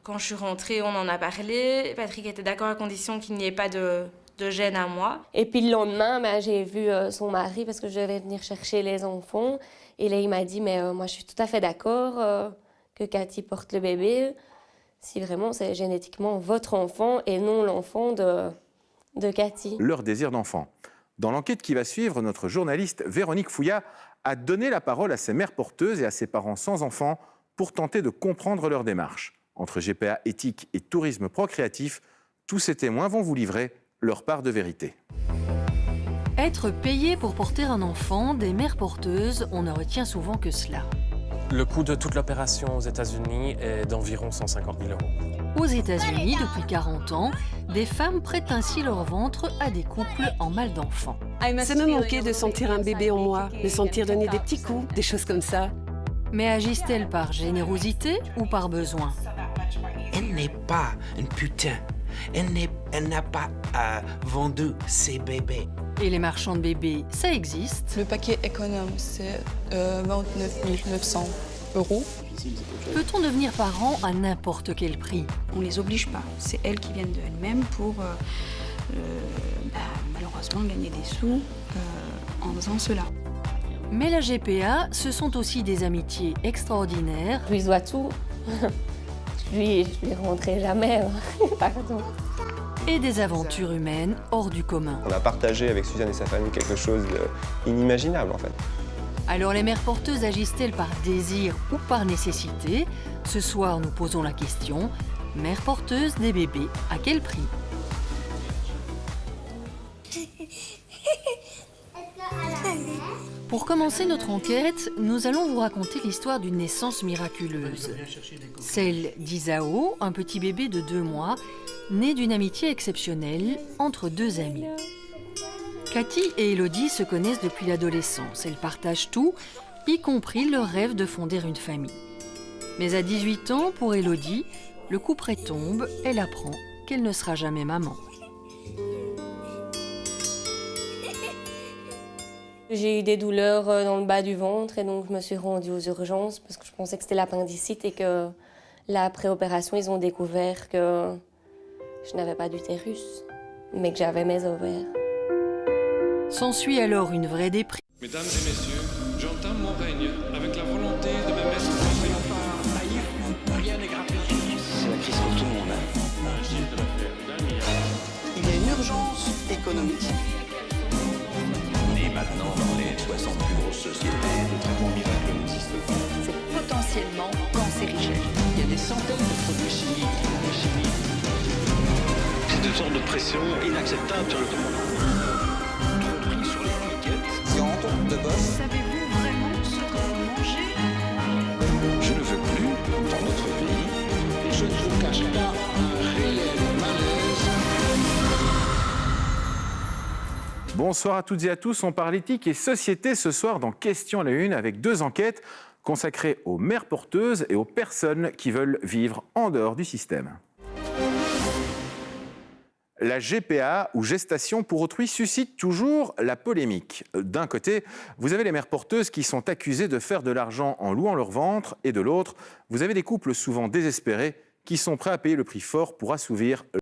quand je suis rentrée, on en a parlé. Patrick était d'accord à condition qu'il n'y ait pas de gêne à moi. Et puis le lendemain, j'ai vu son mari parce que je devais venir chercher les enfants. Et là, il m'a dit, mais moi, je suis tout à fait d'accord que Cathy porte le bébé, si vraiment c'est génétiquement votre enfant et non l'enfant de Cathy. Leur désir d'enfant. Dans l'enquête qui va suivre, notre journaliste Véronique Fouillat a donné la parole à ces mères porteuses et à ces parents sans enfants pour tenter de comprendre leur démarche. Entre GPA éthique et tourisme procréatif, tous ces témoins vont vous livrer leur part de vérité. Être payé pour porter un enfant, des mères porteuses, on ne retient souvent que cela. Le coût de toute l'opération aux États-Unis est d'environ 150 000 €. Aux États-Unis, depuis 40 ans, des femmes prêtent ainsi leur ventre à des couples en mal d'enfants. Ça me manquait de sentir un bébé en moi, de sentir donner des petits coups, des choses comme ça. Mais agissent-elles par générosité ou par besoin? Elle n'est pas une putain. Elle n'a pas vendu ses bébés. Et les marchands de bébés, ça existe? Le paquet économe, c'est 29 900 €. Peut-on devenir parent à n'importe quel prix? On ne les oblige pas. C'est elles qui viennent d'elles-mêmes pour malheureusement gagner des sous en faisant cela. Mais la GPA, ce sont aussi des amitiés extraordinaires. Je lui dois tout. Je lui rendrai jamais. Pardon. Et des aventures humaines hors du commun. On a partagé avec Suzanne et sa famille quelque chose d'inimaginable en fait. Alors les mères porteuses agissent-elles par désir ou par nécessité? Ce soir, nous posons la question. Mère porteuse des bébés, à quel prix? Pour commencer notre enquête, nous allons vous raconter l'histoire d'une naissance miraculeuse. Celle d'Isao, un petit bébé de 2 mois, né d'une amitié exceptionnelle entre 2 amis. Cathy et Élodie se connaissent depuis l'adolescence. Elles partagent tout, y compris leur rêve de fonder une famille. Mais à 18 ans, pour Élodie, le couperet tombe, elle apprend qu'elle ne sera jamais maman. J'ai eu des douleurs dans le bas du ventre et donc je me suis rendue aux urgences parce que je pensais que c'était l'appendicite et que là, après opération, ils ont découvert que je n'avais pas d'utérus, mais que j'avais mes ovaires. S'ensuit alors une vraie déprime. Mesdames et messieurs, j'entame mon règne avec la volonté de me mettre en soyons pas naïfs, rien n'est gratuit. C'est la crise pour tout le monde. Il y a une urgence économique. Et maintenant, dans les 60 plus grosses sociétés, le traitement miracle n'existe pas. C'est potentiellement cancérigène. Il y a des centaines de produits chimiques. C'est une sorte de pression inacceptable sur le monde. Tromperie sur l'étiquette. Viande de bœuf. Savez-vous vraiment ce que vous mangez? Je ne veux plus, dans notre pays, et je ne vous cache pas un réel malaise. Bonsoir à toutes et à tous, on parle éthique et société ce soir dans Question à la Une avec 2 enquêtes consacrées aux mères porteuses et aux personnes qui veulent vivre en dehors du système. La GPA, ou gestation pour autrui, suscite toujours la polémique. D'un côté, vous avez les mères porteuses qui sont accusées de faire de l'argent en louant leur ventre, et de l'autre, vous avez des couples souvent désespérés qui sont prêts à payer le prix fort pour assouvir